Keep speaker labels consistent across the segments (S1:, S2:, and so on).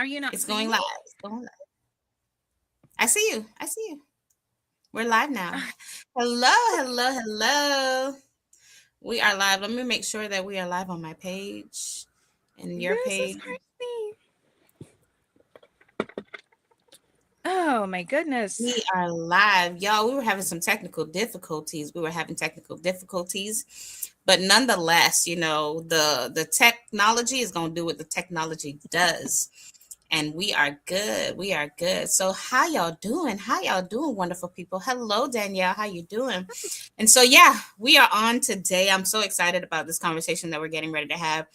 S1: Are you not
S2: It's
S1: seeing
S2: going
S1: me?
S2: live. It's going live. I see you. I see you. We're live now.
S1: Ah,
S2: Hello, hello, hello. We are live. Let me make sure that we are live on my page and your
S1: this is
S2: page.
S1: crazy. Oh my goodness.
S2: We are live. Y'all, we were having some technical difficulties. We were having technical difficulties. But nonetheless, the technology is going to do what the technology does. And we are good. We are good. So how y'all doing? How y'all doing, wonderful people? Hello, Danielle. How you doing? And so yeah, we are on today. I'm so excited about this conversation that we're getting ready to have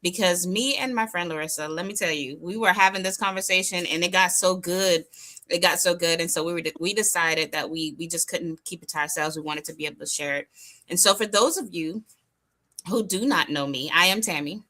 S2: because me and my friend Larissa, let me tell you, we were having this conversation and it got so good. It got so good, and so we decided that we just couldn't keep it to ourselves. We wanted to be able to share it. And so for those of you who do not know me, I am Tammy.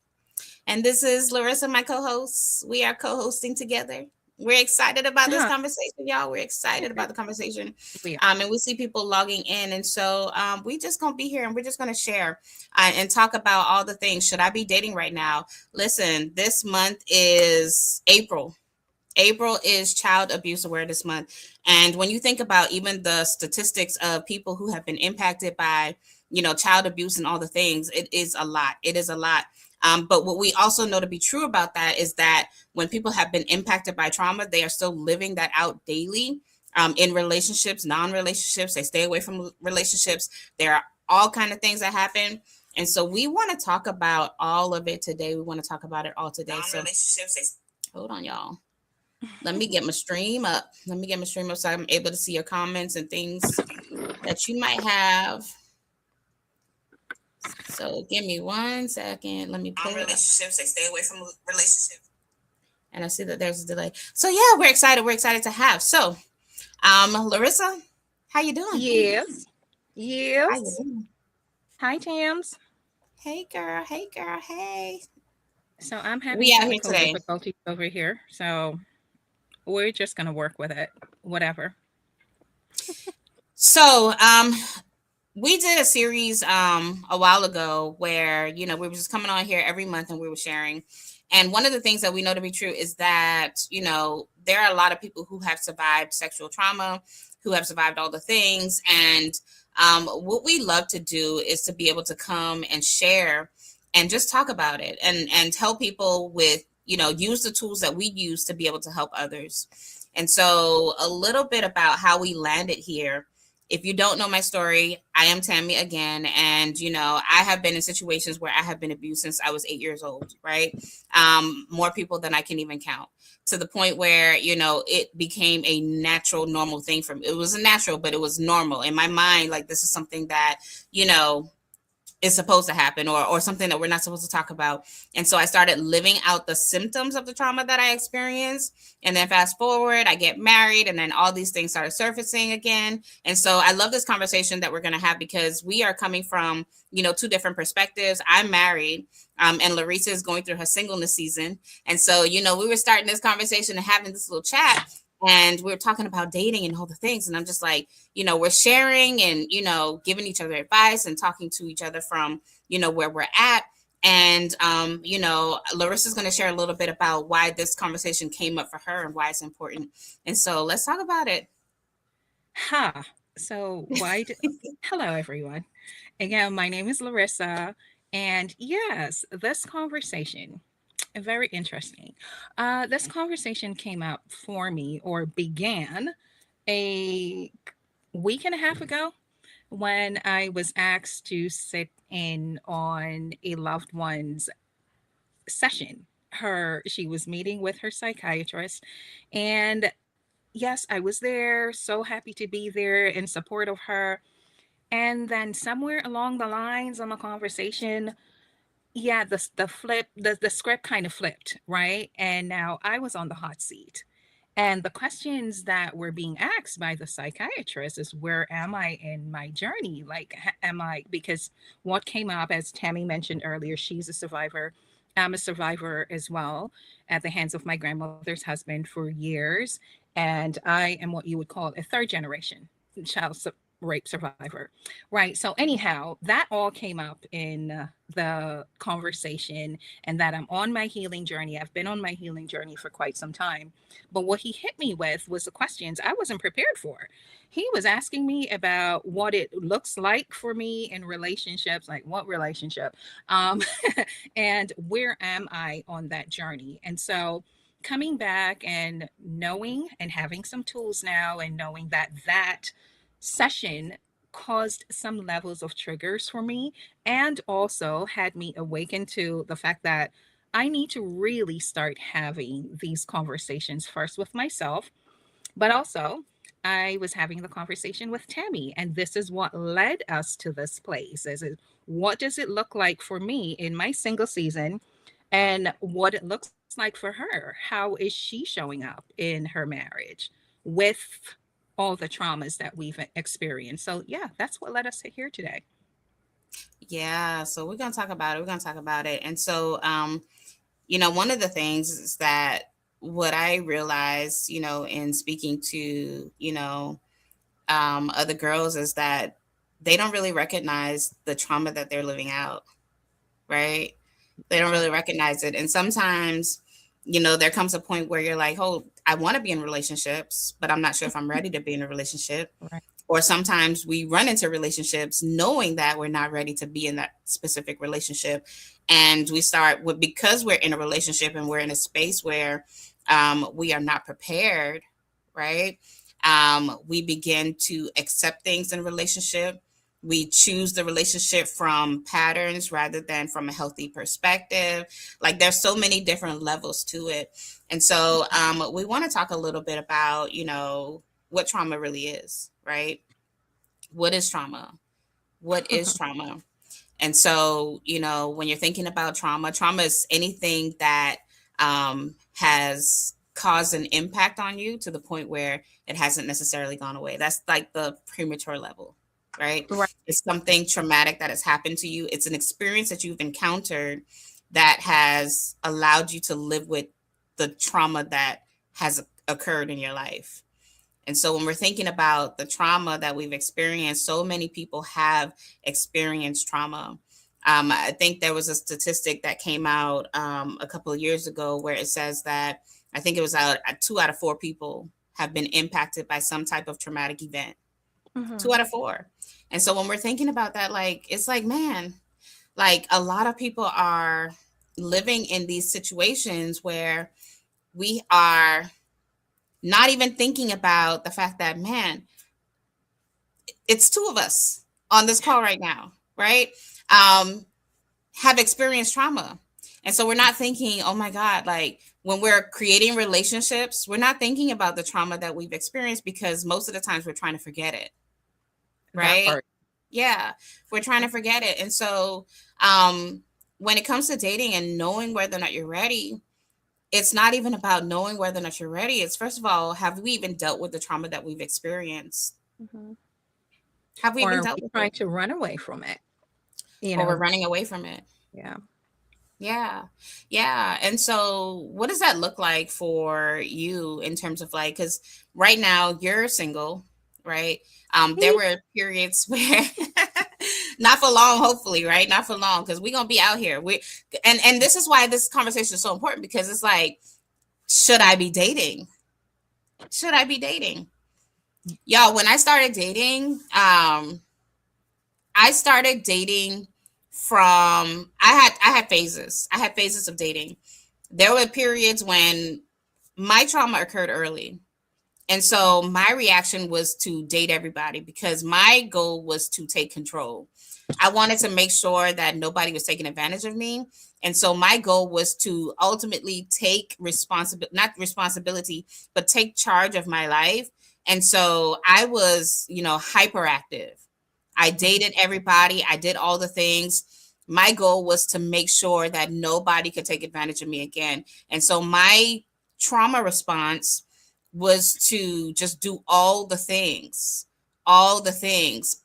S2: And this is Larissa, my co host. We are co hosting together. We're excited about this
S1: Huh,
S2: conversation, y'all. We're excited about the conversation.
S1: we
S2: And we see people logging in. And so we just going to be here and we're just going to share and talk about all the things. Should I be dating right now? Listen, this month is April. April is Child Abuse Awareness Month. And when you think about even the statistics of people who have been impacted by, child abuse and all the things, it is a lot. It is a lot. But what we also know to be true about that is that when people have been impacted by trauma, they are still living that out daily in relationships, non-relationships. They stay away from relationships. There are all kind of things that happen. And so we want to talk about all of it today. We want to talk about it all today. So hold on, y'all. Let me get my stream up. Let me get my stream up so I'm able to see your comments and things that you might have. So give me 1 second. Let me pull it up. Relationships, they stay away from relationships. And I see that there's a delay. So yeah, we're excited. We're excited to have. So, Larissa, how you doing?
S1: yes.
S2: How you
S1: Yes.
S2: doing?
S1: Hi Tams.
S2: Hey girl. Hey girl. Hey.
S1: So I'm having
S2: We out here
S1: technical
S2: today.
S1: difficulties over here. So we're just gonna work with it. Whatever.
S2: So, we did a series a while ago where we were just coming on here every month and we were sharing, and one of the things that we know to be true is that there are a lot of people who have survived sexual trauma, who have survived all the things, and what we love to do is to be able to come and share and just talk about it and tell people with use the tools that we use to be able to help others. And so a little bit about how we landed here. If you don't know my story, I am Tammy again. And, I have been in situations where I have been abused since I was 8 years old, right? More people than I can even count, to the point where, it became a natural, normal thing for me. It was a natural, but it was normal in my mind. Like, this is something that, you know, is supposed to happen, or something that we're not supposed to talk about. And so I started living out the symptoms of the trauma that I experienced. And then fast forward, I get married, and then all these things started surfacing again. And so I love this conversation that we're going to have because we are coming from, two different perspectives. I'm married, and Larissa is going through her singleness season. And so, we were starting this conversation and having this little chat, and we were talking about dating and all the things. And I'm just like, we're sharing and, giving each other advice and talking to each other from, where we're at. And, Larissa's going to share a little bit about why this conversation came up for her and why it's important. And so let's talk about it.
S1: Ha. So hello everyone. Again, my name is Larissa. And yes, this conversation, very interesting. This conversation came up for me or began a week and a half ago when I was asked to sit in on a loved one's session. She was meeting with her psychiatrist, and yes, I was there, so happy to be there in support of her. And then somewhere along the lines on the conversation, yeah, the script kind of flipped, right? And now I was on the hot seat. And the questions that were being asked by the psychiatrist is, where am I in my journey? Like, am I, because what came up, as Tammy mentioned earlier, she's a survivor. I'm a survivor as well, at the hands of my grandmother's husband for years. And I am what you would call a third generation child rape survivor. Right. So, anyhow, that all came up in the conversation, and that I'm on my healing journey. I've been on my healing journey for quite some time. But what he hit me with was the questions I wasn't prepared for. He was asking me about what it looks like for me in relationships, like what relationship, um, and where am I on that journey. And so, coming back and knowing and having some tools now, and knowing that that session caused some levels of triggers for me, and also had me awaken to the fact that I need to really start having these conversations first with myself, but also I was having the conversation with Tammy, and this is what led us to this place. What does it look like for me in my single season, and what it looks like for her? How is she showing up in her marriage with all the traumas that we've experienced? So, yeah, that's what led us to here today.
S2: Yeah, so we're gonna talk about it. We're gonna talk about it. And so, one of the things is that what I realized, in speaking to, other girls is that they don't really recognize the trauma that they're living out, right? They don't
S1: Right.
S2: really recognize it. And sometimes, there comes a point where you're like, oh, I want to be in relationships, but I'm not sure if I'm ready to be in a relationship.
S1: Right.
S2: Or sometimes we run into relationships knowing that we're not ready to be in that specific relationship. And we start with, because we're in a relationship and we're in a space where we are not prepared, right? We begin to accept things in relationship. We choose the relationship from patterns rather than from a healthy perspective. Like, there's so many different levels to it. And so we want to talk a little bit about, what trauma really is, right? What is trauma? What is trauma? And so, when you're thinking about trauma, trauma is anything that has caused an impact on you to the point where it hasn't necessarily gone away. That's like the premature level, right?
S1: Right.
S2: It's something traumatic that has happened to you. It's an experience that you've encountered that has allowed you to live with the trauma that has occurred in your life. And so when we're thinking about the trauma that we've experienced, so many people have experienced trauma. I think there was a statistic that came out a couple of years ago where it says that I think it was 2 out of 4 people have been impacted by some type of traumatic event.
S1: Hmm.
S2: 2 out of 4. And so when we're thinking about that, like, it's like, man, like a lot of people are living in these situations where we are not even thinking about the fact that, man, it's 2 of us on this call right now, right? Um, have experienced trauma. And so we're not thinking, oh my God, like when we're creating relationships, we're not thinking about the trauma that we've experienced because most of the times we're trying to forget it,
S1: That
S2: right?
S1: part.
S2: Yeah, we're trying to forget it. And so um, when it comes to dating and knowing whether or not you're ready, it's not even about knowing whether or not you're ready. It's, first of all, have we even dealt with the trauma that we've experienced?
S1: Hmm.
S2: Have we
S1: Or
S2: even
S1: are
S2: dealt
S1: we
S2: with
S1: trying
S2: it?
S1: to run away from it? You
S2: Or we're
S1: know,
S2: running away from it?
S1: yeah.
S2: Yeah. Yeah. And so what does that look like for you in terms of like, because right now you're single, right? There were periods where not for long, hopefully, right? Not for long, because we're gonna be out here. And this is why this conversation is so important, because it's like, should I be dating? Should I be dating? Y'all, when I started dating, I started dating from I had phases. I had phases of dating. There were periods when my trauma occurred early. And so my reaction was to date everybody because my goal was to take control. I wanted to make sure that nobody was taking advantage of me. And so my goal was to ultimately take responsibility, not responsibility, but take charge of my life. And so I was, hyperactive. I dated everybody. I did all the things. My goal was to make sure that nobody could take advantage of me again. And so my trauma response was to just do all the things,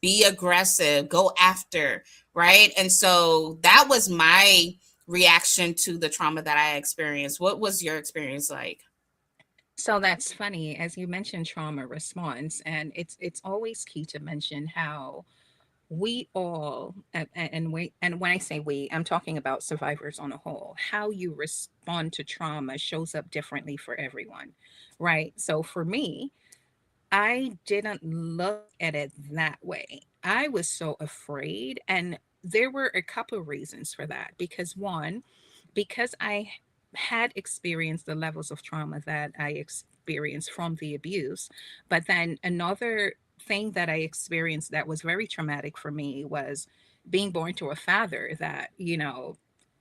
S2: be aggressive, go after, right? And so that was my reaction to the trauma that I experienced. What was your experience like?
S1: So that's funny as you mentioned trauma response, and it's always key to mention how we all and when I say we, I'm talking about survivors on a whole. How you respond to trauma shows up differently for everyone, right? So for me, I didn't look at it that way. I was so afraid. And there were a couple of reasons for that. Because one, because I had experienced the levels of trauma that I experienced from the abuse. But then another thing that I experienced that was very traumatic for me was being born to a father that,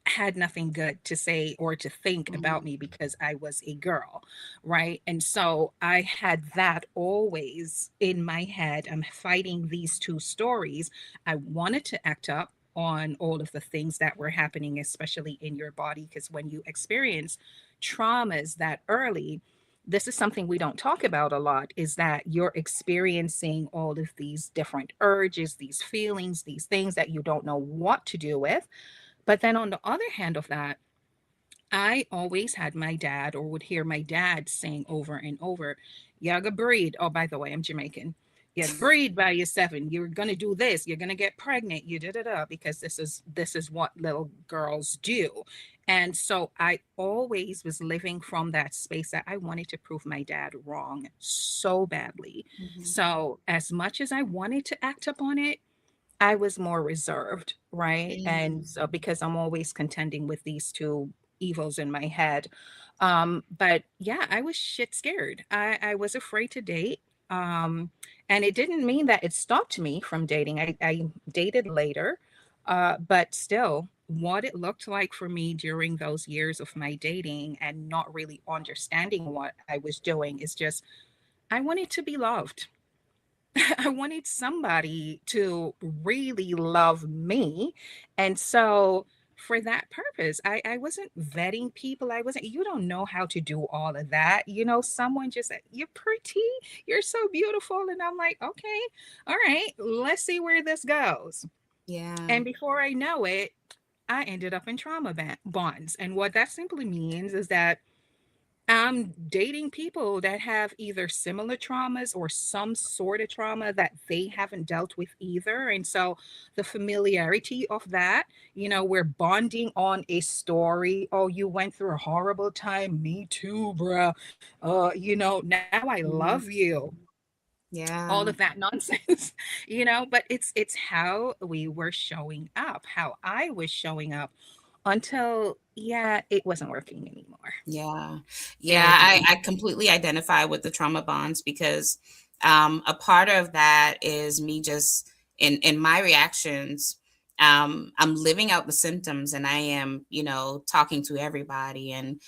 S1: had nothing good to say or to think about me
S2: Mhm.
S1: because I was a girl, right? And so I had that always in my head. I'm fighting these two stories. I wanted to act up on all of the things that were happening, especially in your body, because when you experience traumas that early, this is something we don't talk about a lot, is that you're experiencing all of these different urges, these feelings, these things that you don't know what to do with. But then on the other hand of that, I always had my dad or would hear my dad saying over and over, "You gotta breed." Oh, by the way, I'm Jamaican. You gotta breed by your seven. You're gonna do this. You're gonna get pregnant. You da da da, because this is what little girls do. And so I always was living from that space that I wanted to prove my dad wrong so badly.
S2: Mhm.
S1: So as much as I wanted to act up on it, I was more reserved, right? And
S2: Mm.
S1: so because I'm always contending with these two evils in my head. But yeah, I was shit scared. I was afraid to date. Um, and it didn't mean that it stopped me from dating. I dated later, but still, what it looked like for me during those years of my dating and not really understanding what I was doing is just, I wanted to be loved. I wanted somebody to really love me. And so for that purpose, I wasn't vetting people. You don't know how to do all of that. Someone just said, "You're pretty, you're so beautiful." And I'm like, okay, all right, let's see where this goes.
S2: Yeah.
S1: And before I know it, I ended up in trauma bonds. And what that simply means is that I'm dating people that have either similar traumas or some sort of trauma that they haven't dealt with either. And so the familiarity of that, we're bonding on a story. Oh, you went through a horrible time. Me too, bruh. Now I love
S2: Mhm.
S1: you. All of
S2: Yeah.
S1: that nonsense, but it's how we were showing up, how I was showing up until, yeah, it wasn't working anymore.
S2: Yeah.
S1: It
S2: Yeah,
S1: wasn't.
S2: I completely identify with the trauma bonds because a part of that is me just in my reactions. I'm living out the symptoms and I am, talking to everybody and,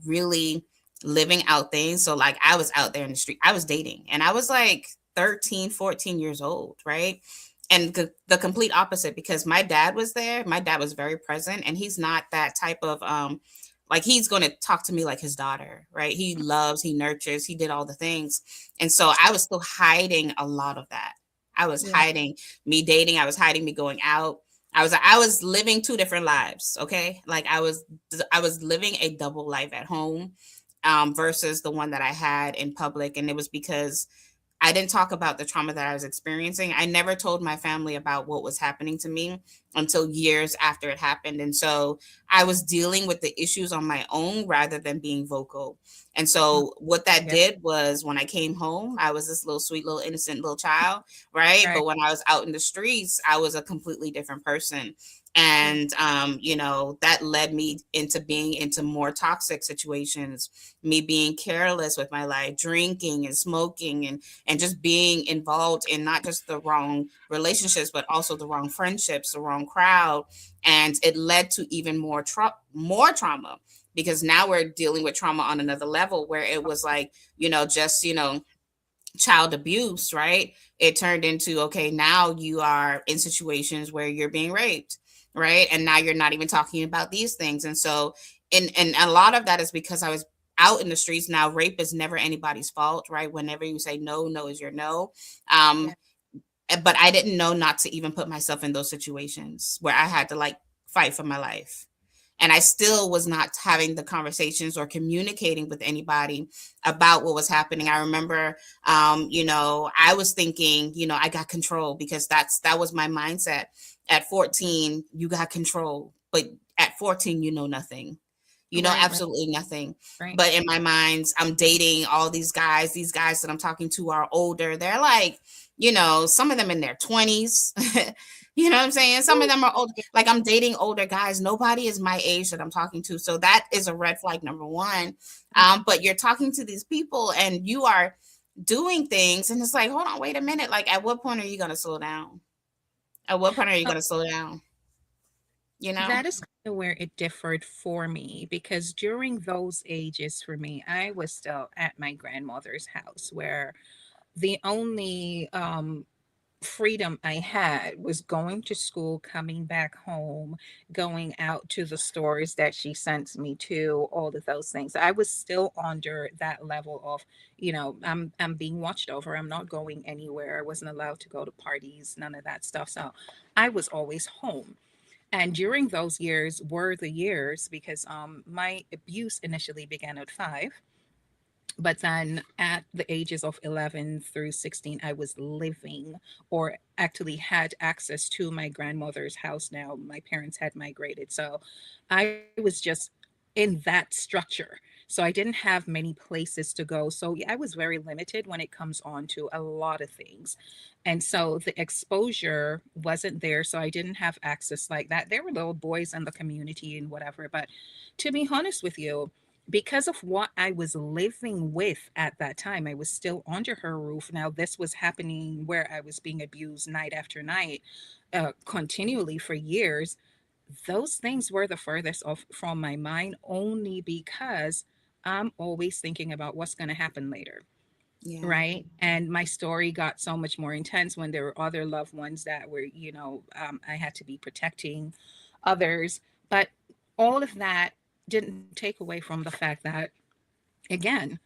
S2: really living out things. So like I was out there in the street, I was dating and I was like 13, 14 years old, right? And the complete opposite because my dad was there. My dad was very present and he's not that type of like he's going to talk to me like his daughter, right? He loves, he nurtures, he did all the things. And so I was still hiding a lot of that. I was
S1: Yeah.
S2: hiding me dating, I was hiding me going out. I was living two different lives, okay? Like I was living a double life at home versus the one that I had in public and it was because I didn't talk about the trauma that I was experiencing. I never told my family about what was happening to me until years after it happened. And so I was dealing with the issues on my own rather than being vocal. And
S1: Mm,
S2: so what that
S1: yeah.
S2: did was when I came home, I was this little sweet, little innocent little child, right?
S1: Right.
S2: But when I was out in the streets, I was a completely different person.
S1: Mm,
S2: And that led me into being into more toxic situations, me being careless with my life, drinking and smoking and just being involved in not just the wrong relationships but also the wrong friendships, the wrong crowd, and it led to even more trauma because now we're dealing with trauma on another level where it was like just child abuse, right? It turned into, okay, now you are in situations where you're being raped, right? And now you're not even talking about these things. And so, and a lot of that is because I was out in the streets. Now, rape is never anybody's fault, right? Whenever you say no, no is your no.
S1: yeah.
S2: Um, but I didn't know not to even put myself in those situations where I had to like fight for my life. and I still was not having the conversations or communicating with anybody about what was happening. I remember, I was thinking, I got control, because that was my mindset. At 14, you got control, but at 14, you know nothing. You know
S1: Right, right,
S2: absolutely nothing.
S1: right.
S2: But in my mind, I'm dating all these guys that I'm talking to are older. They're like, some of them in their 20s. You know what I'm saying? Some of
S1: Ooh,
S2: them are old. Like, I'm dating older guys. Nobody is my age that I'm talking to. So that is a red flag number one. But you're talking to these people and you are doing things, and it's like, hold on, wait a minute. Like, at what point are you going to slow down? At what point are you
S1: well,
S2: going to slow down? You know?
S1: that is kind of where it differed for me because during those ages for me, I was still at my grandmother's house where the only freedom I had was going to school, coming back home, going out to the stores that she sent me to, all of those things. I was still under that level of, I'm being watched over. I'm not going anywhere. I wasn't allowed to go to parties, none of that stuff. So I was always home. And during those years were the years because my abuse initially began at 5, but then at the ages of 11 through 16 I was living or actually had access to my grandmother's house. Now my parents had migrated, so I was just in that structure, so I didn't have many places to go. So yeah, I was very limited when it comes on to a lot of things, and so the exposure wasn't there, so I didn't have access like that. There were little boys in the community and whatever, but to be honest with you, because of what I was living with at that time, I was still under her roof. Now, this was happening where I was being abused night after night, continually for years. Those things were the furthest off from my mind only because I'm always thinking about what's going to happen later.
S2: Yeah.
S1: Right. And my story got so much more intense when there were other loved ones that were, I had to be protecting others. But all of that didn't take away from the fact that, again,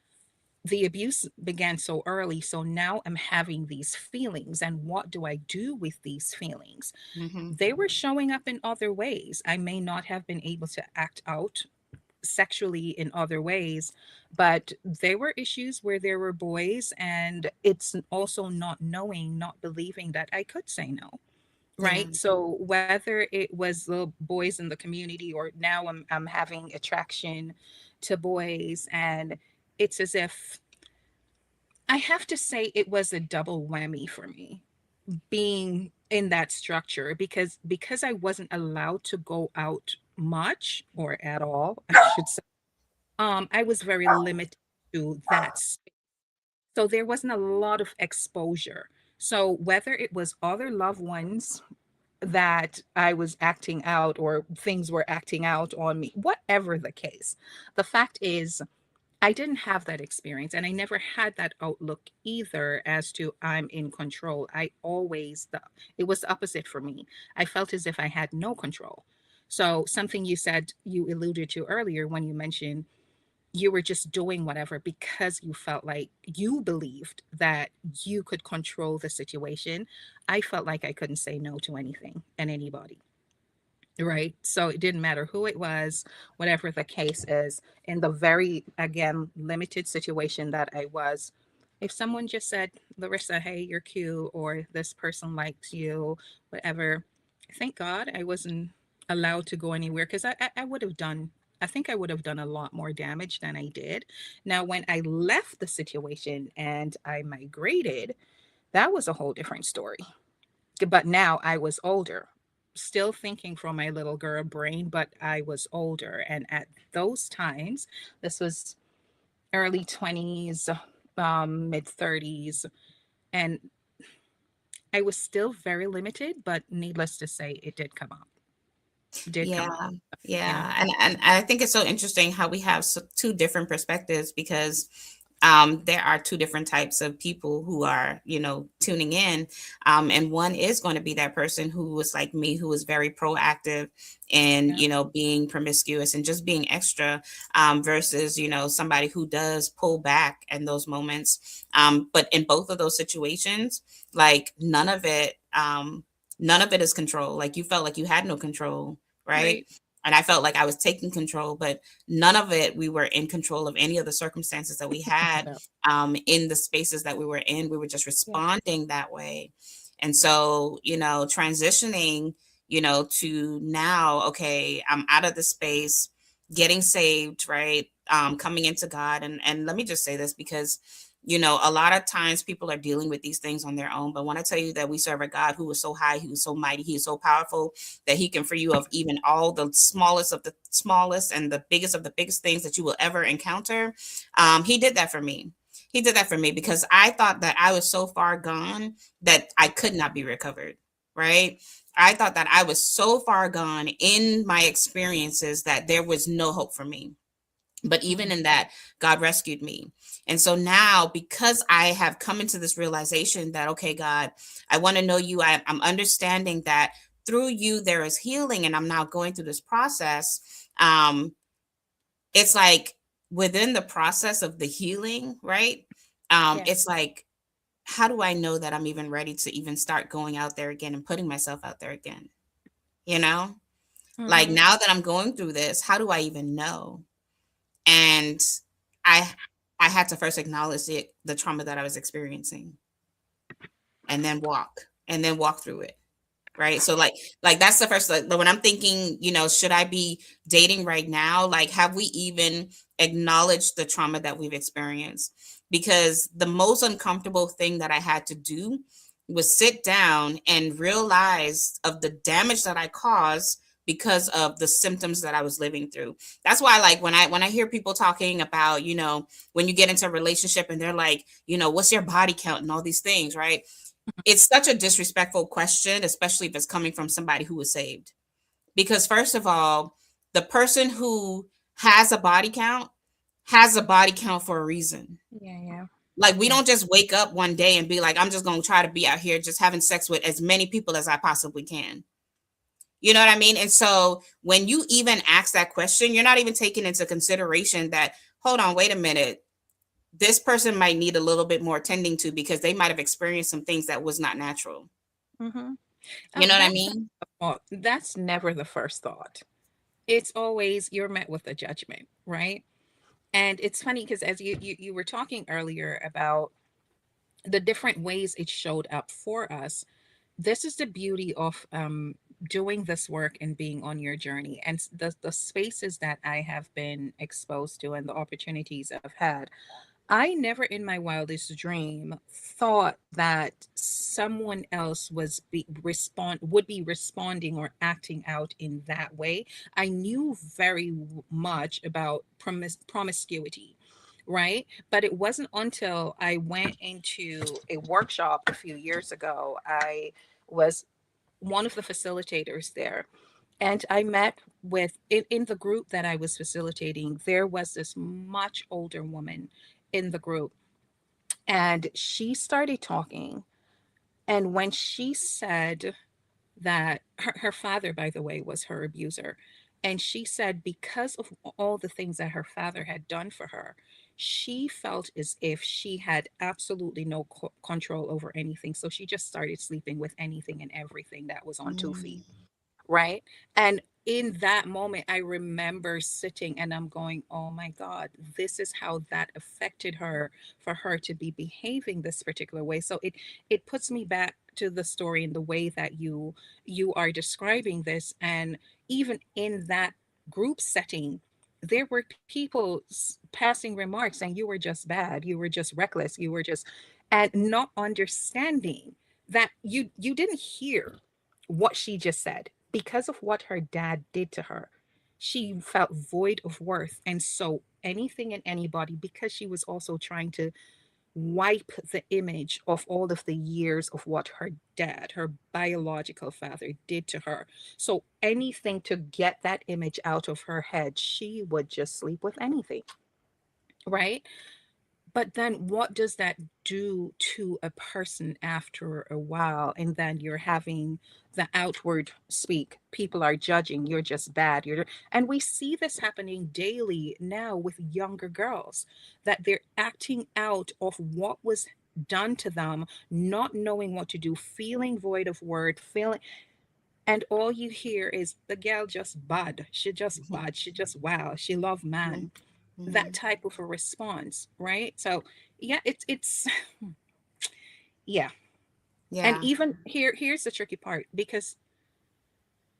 S1: the abuse began so early. So now I'm having these feelings. And what do I do with these feelings?
S2: Mm-hmm.
S1: They were showing up in other ways. I may not have been able to act out sexually in other ways, but there were issues where there were boys, and it's also not knowing, not believing that I could say no.
S2: Yeah.
S1: Right. So whether it was the boys in the community or now I'm having attraction to boys, and it's as if I have to say it was a double whammy for me being in that structure because I wasn't allowed to go out much or at all, I should say. I was very limited to that. So there wasn't a lot of exposure. So whether it was other loved ones that I was acting out or things were acting out on me, whatever the case, the fact is I didn't have that experience and I never had that outlook either as to I'm in control. It was the opposite for me. I felt as if I had no control. So something you said, you alluded to earlier when you mentioned you were just doing whatever because you felt like you believed that you could control the situation. I felt like I couldn't say no to anything and anybody. Right. So it didn't matter who it was, whatever the case is, in the very, again, limited situation that I was. If someone just said, Larissa, hey, you're cute, or this person likes you, whatever, thank God I wasn't allowed to go anywhere because I would have done, I think I would have done a lot more damage than I did. Now, when I left the situation and I migrated, that was a whole different story. But now I was older, still thinking from my little girl brain, but I was older. And at those times, this was early 20s, mid 30s, and I was still very limited, but needless to say, it did come up. It did
S2: Yeah,
S1: come up. Yeah.
S2: yeah, and I think it's so interesting how we have two different perspectives, because there are two different types of people who are, tuning in, and one is going to be that person who was like me, who was very proactive and
S1: Yeah.
S2: being promiscuous and just being extra, versus somebody who does pull back in those moments. But in both of those situations, like none of it is control. Like, you felt like you had no control, right?
S1: Right.
S2: and I felt like I was taking control, but none of it, we were in control of any of the circumstances that we had
S1: No.
S2: in the spaces that we were in. We were just
S1: Yeah.
S2: responding that way. And so, transitioning, to now, okay, I'm out of the space, getting saved, right? Coming into God. And let me just say this because, a lot of times people are dealing with these things on their own. But when I tell you that we serve a God who is so high, who is so mighty, he is so powerful that he can free you of even all the smallest of the smallest and the biggest of the biggest things that you will ever encounter. He did that for me. He did that for me because I thought that I was so far gone that I could not be recovered, right? I thought that I was so far gone in my experiences that there was no hope for me. But even
S1: Mhm.
S2: in that, God rescued me. And so now, because I have come into this realization that, okay, God, I want to know you, I'm understanding that through you there is healing, and I'm now going through this process. Um, it's like within the process of the healing, right?
S1: Yeah.
S2: It's like, how do I know that I'm even ready to even start going out there again and putting myself out there again? You know, like
S1: Hmm.
S2: now that I'm going through this, how do I even know? And I I had to first acknowledge the trauma that I was experiencing, and then walk through it. Right. So like that's the first, like when I'm thinking, should I be dating right now? Like, have we even acknowledged the trauma that we've experienced? Because the most uncomfortable thing that I had to do was sit down and realize of the damage that I caused because of the symptoms that I was living through. That's why, like, when I hear people talking about, when you get into a relationship and they're like, what's your body count and all these things, right? It's such a disrespectful question, especially if it's coming from somebody who was saved. Because first of all, the person who has a body count for a reason.
S1: Yeah. Yeah.
S2: Like, we
S1: Yeah.
S2: don't just wake up one day and be like, I'm just going to try to be out here just having sex with as many people as I possibly can. You know what I mean? And so when you even ask that question, you're not even taking into consideration that, hold on, wait a minute, this person might need a little bit more tending to because they might have experienced some things that was not natural.
S1: Hmm.
S2: You know what I
S1: That's
S2: mean?
S1: that's never the first thought. It's always you're met with a judgment, right? And it's funny because as you were talking earlier about the different ways it showed up for us, this is the beauty of doing this work and being on your journey, and the spaces that I have been exposed to and the opportunities I've had. I never in my wildest dream thought that someone else would be responding or acting out in that way. I knew very much about promiscuity, right? But it wasn't until I went into a workshop a few years ago. I was one of the facilitators there, and I met with in the group that I was facilitating. There was this much older woman in the group, and she started talking. And when she said that her father, by the way, was her abuser, and she said because of all the things that her father had done for her, she felt as if she had absolutely no control over anything. So she just started sleeping with anything and everything that was on 2 feet,
S2: Mm,
S1: right? And in that moment, I remember sitting and I'm going, oh my God, this is how that affected her for her to be behaving this particular way. So it puts me back to the story in the way that you are describing this. And even in that group setting, there were people passing remarks saying you were just bad, you were just reckless, you were just, and not understanding that you didn't hear what she just said. Because of what her dad did to her, she felt void of worth. And so anything and anybody, because she was also trying to wipe the image of all of the years of what her dad, her biological father, did to her. So anything to get that image out of her head, she would just sleep with anything, right? But then what does that do to a person after a while? And then you're having the outward speak. People are judging, you're just bad. And we see this happening daily now with younger girls, that they're acting out of what was done to them, not knowing what to do, feeling void of word, feeling. And all you hear is the girl just bad. She just
S2: Mhm,
S1: bad. She just wow. She love
S2: mhm,
S1: man. That
S2: mhm.
S1: type of a response, right? So yeah, it's yeah. And
S2: Yeah.
S1: even here's the tricky part, because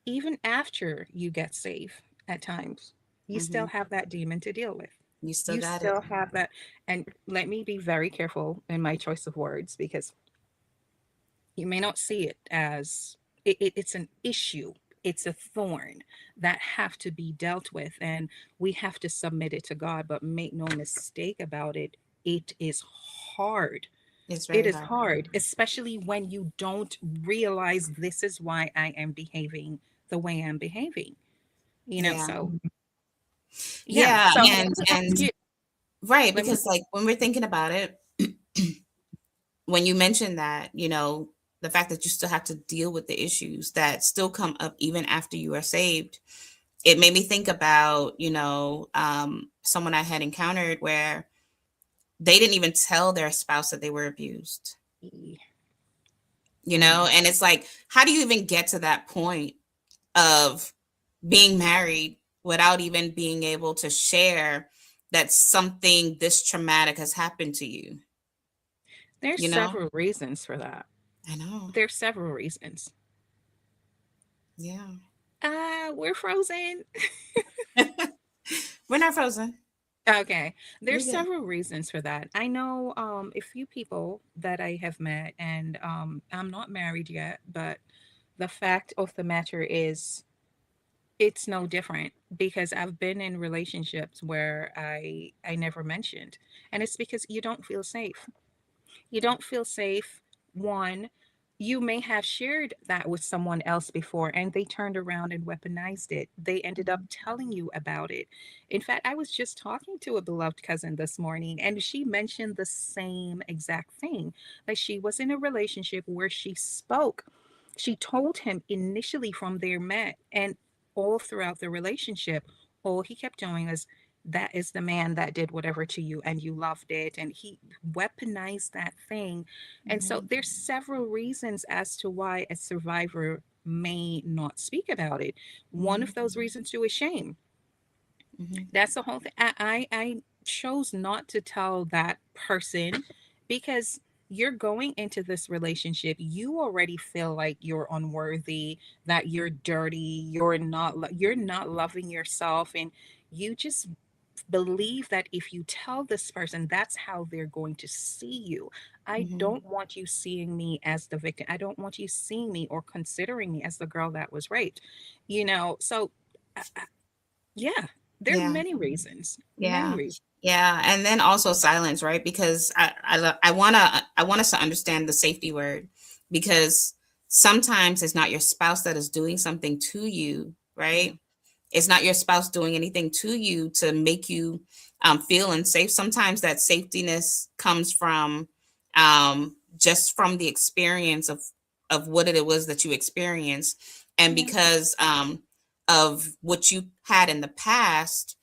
S1: even after you get saved at times, you still
S2: Mhm.
S1: have that demon to deal with.
S2: You still
S1: You
S2: got it.
S1: still have that. And let me be very careful in my choice of words, because you may not see it as it's an issue. It's a thorn that have to be dealt with, and we have to submit it to God. But make no mistake about it, it is hard.
S2: It's
S1: It
S2: very
S1: is
S2: hard.
S1: hard, especially when you don't realize this is why I am behaving the way I'm behaving.
S2: Yeah.
S1: So yeah.
S2: Yeah,
S1: So
S2: and
S1: you,
S2: right,
S1: let me.
S2: because like when we're thinking about it, when you mentioned that, the fact that you still have to deal with the issues that still come up even after you are saved, it made me think about, someone I had encountered where they didn't even tell their spouse that they were abused,
S1: Mm,
S2: and it's like, how do you even get to that point of being married without even being able to share that something this traumatic has happened to you,
S1: there's
S2: you know?
S1: several reasons for that.
S2: I know.
S1: There's several reasons.
S2: Yeah.
S1: We're frozen.
S2: We're not frozen.
S1: Okay. There's
S2: We good.
S1: several reasons for that. I know a few people that I have met, and I'm not married yet, but the fact of the matter is it's no different, because I've been in relationships where I never mentioned. And it's because you don't feel safe. You don't feel safe. One, you may have shared that with someone else before and they turned around and weaponized it. They ended up telling you about it. In fact, I was just talking to a beloved cousin this morning, and she mentioned the same exact thing, that she was in a relationship where she told him initially from their met, and all throughout the relationship, all he kept doing is, that is the man that did whatever to you and you loved it, and he weaponized that thing. And so
S2: Mhm,
S1: there's several reasons as to why a survivor may not speak about it. One
S2: mhm,
S1: of those reasons too is shame.
S2: mhm,
S1: That's the whole thing. I chose not to tell that person, because you're going into this relationship, you already feel like you're unworthy, that you're dirty, you're not loving yourself, and you just believe that if you tell this person, that's how they're going to see you. I
S2: mhm.
S1: don't want you seeing me as the victim. I don't want you seeing me or considering me as the girl that was raped. So yeah, there are
S2: Yeah.
S1: many reasons, many
S2: Yeah.
S1: reasons.
S2: Yeah. And then also silence, right? Because I want us to understand the safety word, because sometimes it's not your spouse that is doing something to you,
S1: Yeah.
S2: right? It's not your spouse doing anything to you to make you feel unsafe. Sometimes that safetiness comes from just from the experience of what it was that you experienced, and
S1: Yeah.
S2: because of what you had in the past,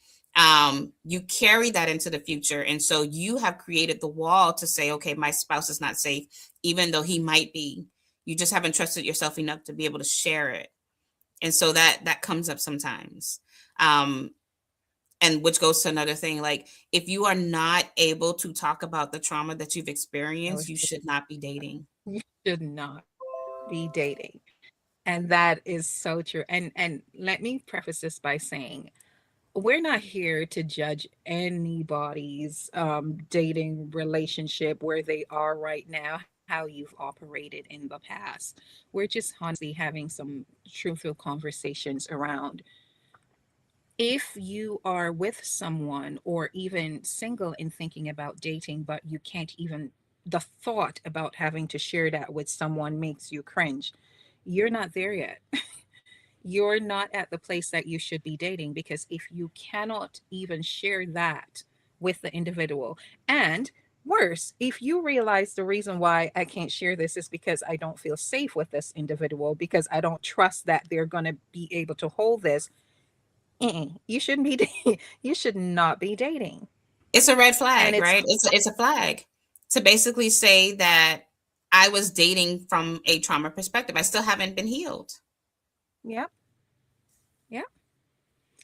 S2: you carry that into the future, and so you have created the wall to say, okay, my spouse is not safe, even though he might be. You just haven't trusted yourself enough to be able to share it, and so that comes up sometimes. um and which goes to another thing, like, if you are not able to talk about the trauma that you've
S1: I
S2: experienced,
S1: was
S2: you should not be dating.
S1: You should not be dating. And that is so true. And let me preface this by saying, we're not here to judge anybody's dating relationship, where they are right now, how you've operated in the past. We're just honestly having some truthful conversations around, if you are with someone or even single and thinking about dating, but you can't even, the thought about having to share that with someone makes you cringe. You're not there yet. You're not at the place that you should be dating, because if you cannot even share that with the individual, and worse, if you realize the reason why I can't share this is because I don't feel safe with this individual, because I don't trust that they're going to be able to hold this, you shouldn't be dating. You should not be dating.
S2: It's a red
S1: And
S2: flag,
S1: it's
S2: right? It's a flag to basically say that I was dating from a trauma perspective. I still haven't been healed.
S1: Yep. Yep.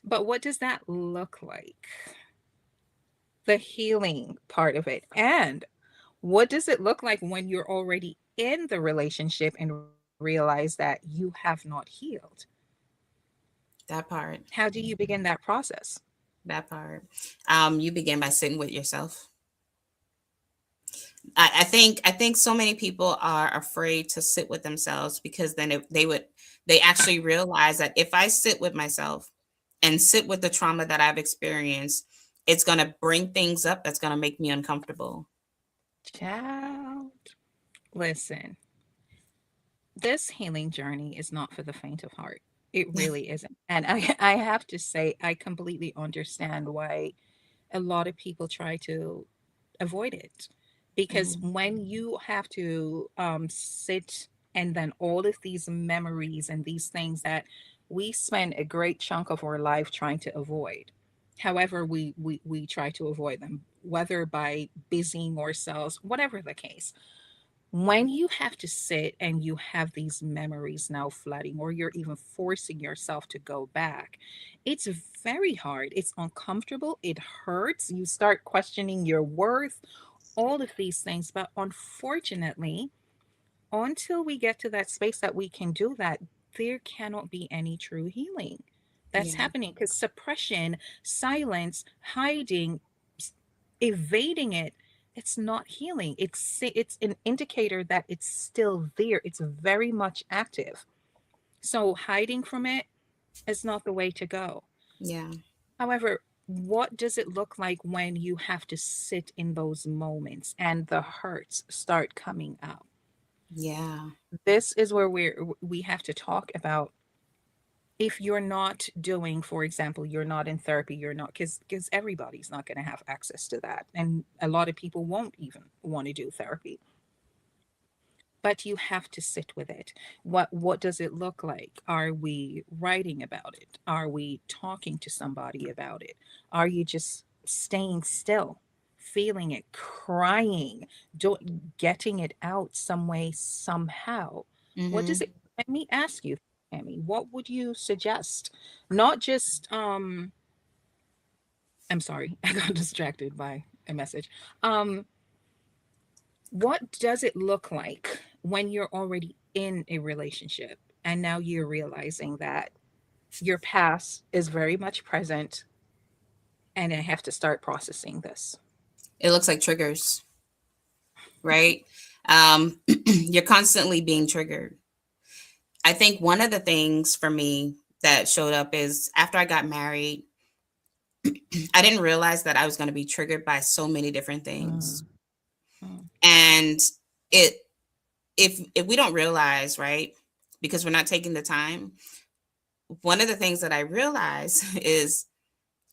S1: But what does that look like? The healing part of it. And what does it look like when you're already in the relationship and realize that you have not healed?
S2: That part.
S1: How do you begin that process?
S2: That part. You begin by sitting with yourself. I think so many people are afraid to sit with themselves because then they actually realize that if I sit with myself and sit with the trauma that I've experienced, it's gonna bring things up that's gonna make me uncomfortable.
S1: Child, listen, this healing journey is not for the faint of heart. It really isn't. And I have to say, I completely understand why a lot of people try to avoid it. Because
S2: Hmm.
S1: when you have to sit, and then all of these memories and these things that we spend a great chunk of our life trying to avoid, however we try to avoid them, whether by busying ourselves, whatever the case, when you have to sit and you have these memories now flooding, or you're even forcing yourself to go back, it's very hard. It's uncomfortable. It hurts. You start questioning your worth, all of these things. But unfortunately, until we get to that space that we can do that, there cannot be any true healing that's
S2: Yeah,
S1: happening, because suppression, silence, hiding, evading it, it's not healing. It's an indicator that it's still there. It's very much active. So hiding from it is not the way to go.
S2: yeah,
S1: However, what does it look like when you have to sit in those moments and the hurts start coming up?
S2: yeah,
S1: This is where we have to talk about, if you're not doing, for example, you're not in therapy, you're not, because everybody's not going to have access to that, and a lot of people won't even want to do therapy, but you have to sit with it. What does it look like? Are we writing about it? Are we talking to somebody about it? Are you just staying still, feeling it, crying, getting it out some way, somehow? What does
S2: hmm,
S1: it, let me ask you, Tammy, what would you suggest? Not just I'm sorry, I got distracted by a message. um what does it look like when you're already in a relationship and now you're realizing that your past is very much present, and I have to start processing this?
S2: it looks like triggers, right? You're constantly being triggered. I think one of the things for me that showed up is after I got married, I didn't realize that I was going to be triggered by so many different things.
S1: Mm, mm.
S2: And it if we don't realize, right? Because we're not taking the time, one of the things that I realized is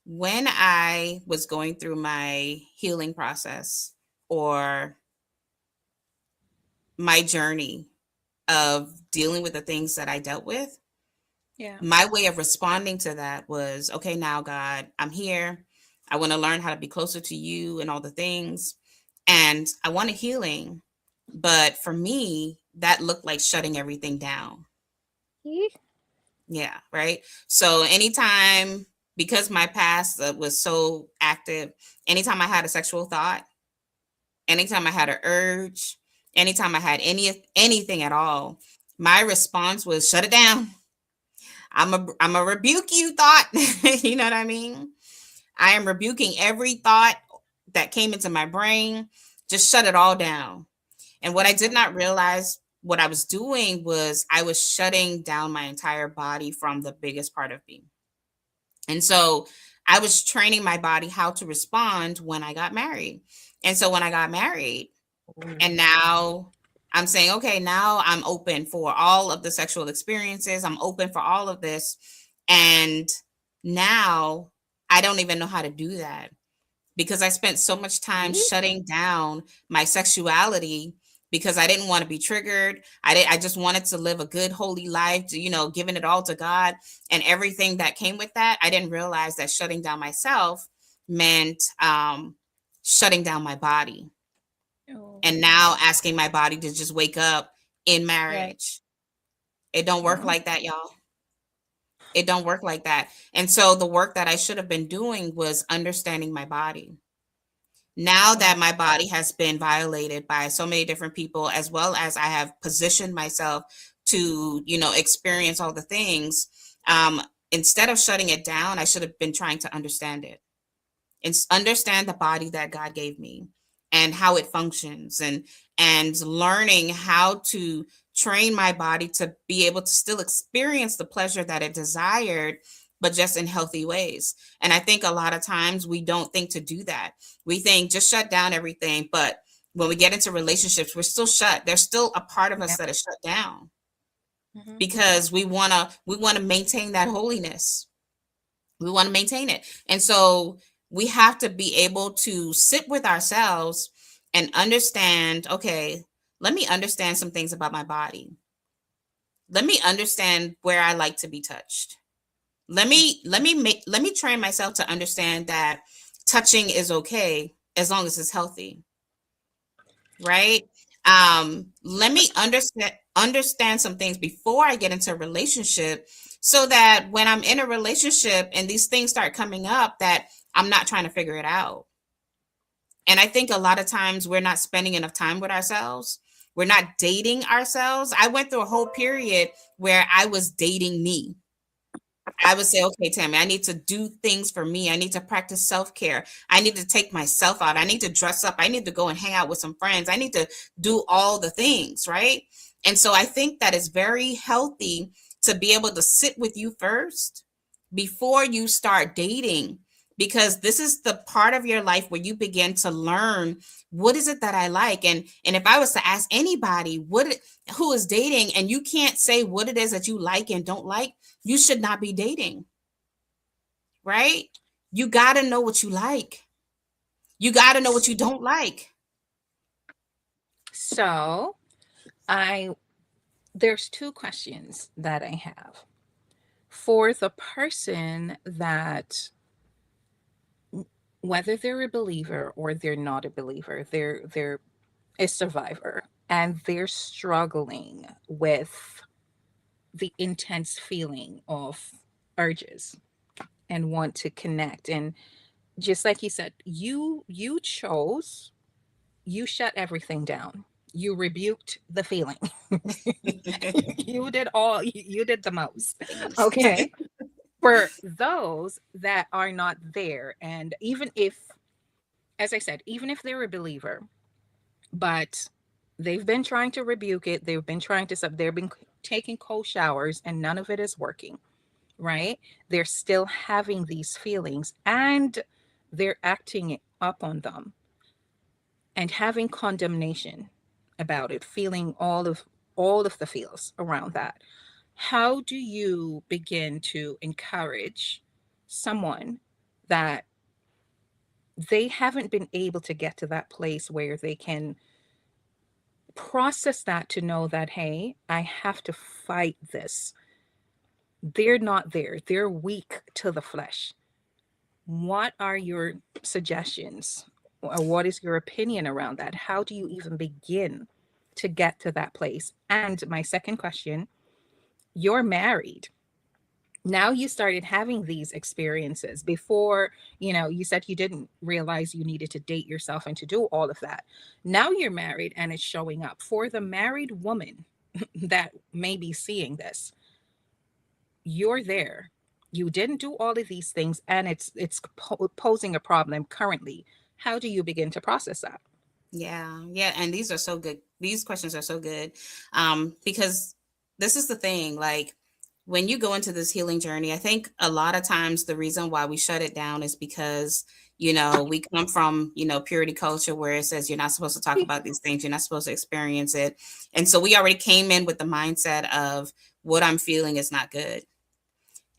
S2: when I was going through my healing process or my journey of dealing with the things that I dealt with,
S1: Yeah.
S2: my way of responding to that was, okay, now, God, I'm here. I want to learn how to be closer to you and all the things. And I want a healing. But for me, that looked like shutting everything down.
S1: Ye-
S2: Yeah, right. So anytime, because my past was so active, anytime I had a sexual thought, anytime I had an urge, anytime I had anything at all, my response was shut it down. I'm a rebuke you thought. You know what I mean? I am rebuking every thought that came into my brain. Just shut it all down. And what I did
S1: okay.
S2: not realize what I was doing was I was shutting down my entire body from the biggest part of me. And so I was training my body how to respond when I got married. And so when I got married, and now I'm saying, okay, now I'm open for all of the sexual experiences. I'm open for all of this. And now I don't even know how to do that because I spent so much time
S1: Ye-
S2: shutting down my sexuality because I didn't want to be triggered. I just wanted to live a good holy life, to, giving it all to God and everything that came with that. I didn't realize that shutting down myself meant shutting down my body
S1: oh,
S2: and now asking my body to just wake up in
S1: right.
S2: marriage. It don't work
S1: No.
S2: like that, y'all. It don't work like that. And so the work that I should have been doing was understanding my body. Now that my body has been violated by so many different people, as well as I have positioned myself to, experience all the things, um, instead of shutting it down, I should have been trying to understand it and understand the body that God gave me and how it functions, and learning how to train my body to be able to still experience the pleasure that it desired, but just in healthy ways. And I think a lot of times we don't think to do that. We think just shut down everything, but when we get into relationships, we're still shut. There's still a part of us
S1: Yep.
S2: that is shut down
S1: Hmm.
S2: because we want to maintain that holiness. We want to maintain it. And so we have to be able to sit with ourselves and understand, okay, let me understand some things about my body. Let me understand where I like to be touched. Let me train myself to understand that touching is okay as long as it's healthy, right? Let me understand some things before I get into a relationship, so that when I'm in a relationship and these things start coming up, that I'm not trying to figure it out. And I think a lot of times we're not spending enough time with ourselves. We're not dating ourselves. I went through a whole period where I was dating me. I would say, okay, Tammy, I need to do things for me. I need to practice self care. I need to take myself out. I need to dress up. I need to go and hang out with some friends. I need to do all the things, right? And so I think that it's very healthy to be able to sit with you first before you start dating, because this is the part of your life where you begin to learn what is it that I like. And if I was to ask anybody who is dating, and you can't say what it is that you like and don't like, you should not be dating, right? You got to know what you like. You got to know what you don't like.
S1: So I there's two questions that I have for the person that, whether they're a believer or they're not a believer, they're a survivor and they're struggling with the intense feeling of urges and want to connect. And just like you said, you chose, you shut everything down, you rebuked the feeling. You did all, you did the most. Okay, for those that are not there, and even if, as I said, even if they're a believer, but they've been trying to rebuke it, they've been trying to they've been taking cold showers and none of it is working, right? They're still having these feelings and they're acting up on them and having condemnation about it, feeling all of the feels around that. How do you begin to encourage someone that they haven't been able to get to that place where they can process that, to know that, hey, I have to fight this? They're not there, they're weak to the flesh. What are your suggestions, or what is your opinion around that? How do you even begin to get to that place? And my second question, you're married. Now you started having these experiences before, you said you didn't realize you needed to date yourself and to do all of that. Now you're married and it's showing up. For the married woman that may be seeing this, you're there, you didn't do all of these things and it's posing a problem currently. How do you begin to process that?
S2: Yeah, yeah, and these are so good. These questions are so good, because this is the thing. Like, when you go into this healing journey, I think a lot of times the reason why we shut it down is because we come from purity culture, where it says you're not supposed to talk about these things, you're not supposed to experience it, and so we already came in with the mindset of what I'm feeling is not good.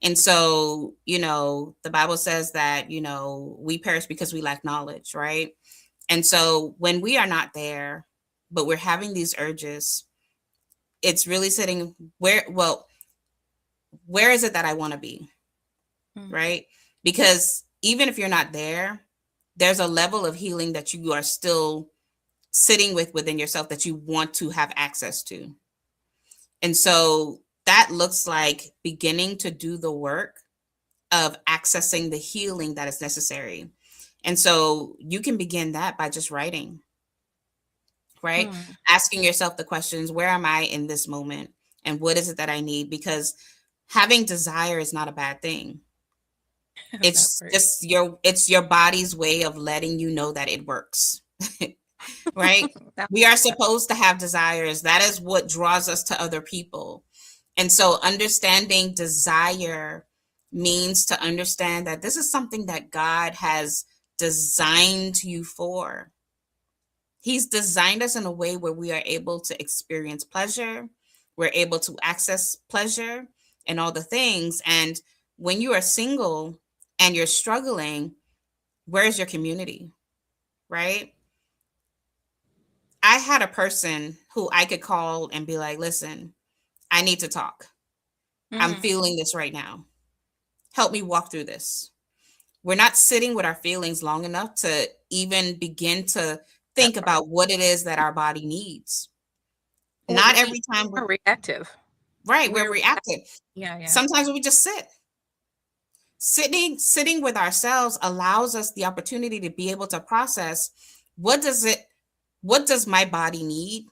S2: And so, the Bible says that, we perish because we lack knowledge, right? And so when we are not there, but we're having these urges, it's really sitting where is it that I want to be,
S1: Mm.
S2: right? Because even if you're not there, there's a level of healing that you are still sitting with within yourself that you want to have access to. And so that looks like beginning to do the work of accessing the healing that is necessary. And so you can begin that by just writing, right?
S1: Hmm.
S2: Asking yourself the questions, where am I in this moment? And what is it that I need? Because having desire is not a bad thing.
S1: That
S2: It's
S1: part.
S2: just your body's way of letting you know that it works. Right?
S1: That
S2: We are
S1: part.
S2: supposed to have desires. That is what draws us to other people. And so understanding desire means to understand that this is something that God has designed you for. He's designed us in a way where we are able to experience pleasure, we're able to access pleasure and all the things. And when you are single and you're struggling, where's your community, right? I had a person who I could call and be like, listen, I need to talk. I'm
S1: Hmm.
S2: feeling this right now. Help me walk through this. We're not sitting with our feelings long enough to even begin to
S1: That
S2: think
S1: part.
S2: about what it is that our body needs. Not
S1: We
S2: every time
S1: are reactive.
S2: right, we're
S1: We're
S2: reactive.
S1: yeah, yeah.
S2: Sometimes we just sit. Sitting with ourselves allows us the opportunity to be able to process what does it what does my body need,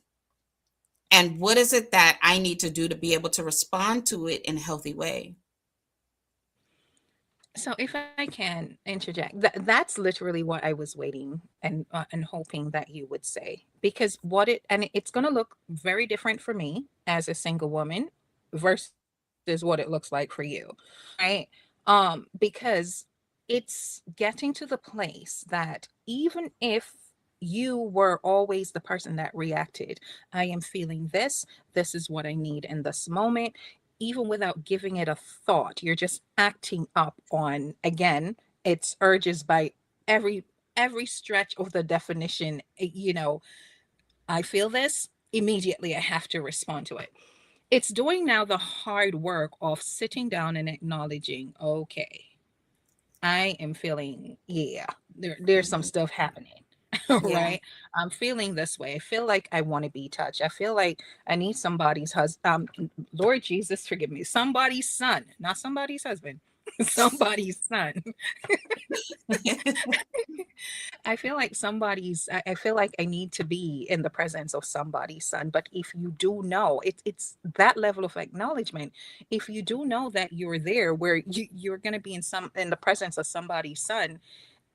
S2: and what is it that I need to do to be able to respond to it in a healthy way.
S1: So if I can interject, that's literally what I was waiting and hoping that you would say, because it's going to look very different for me as a single woman versus what it looks like for you, right? Because it's getting to the place that even if you were always the person that reacted, I am feeling this, this is what I need in this moment, even without giving it a thought, you're just acting up on, again, its urges by every every stretch of the definition. I feel this, immediately I have to respond to it. It's doing now the hard work of sitting down and acknowledging, okay, I am feeling, yeah, there's some
S2: Mhm.
S1: stuff happening.
S2: Yeah.
S1: Right? I'm feeling this way. I feel like I want to be touched. I feel like I need somebody's husband. Lord Jesus, forgive me. Somebody's son, not somebody's husband. Somebody's son. I feel like I need to be in the presence of somebody's son. But if you do know, it's that level of acknowledgement. If you do know that you're there where you're gonna be in the presence of somebody's son,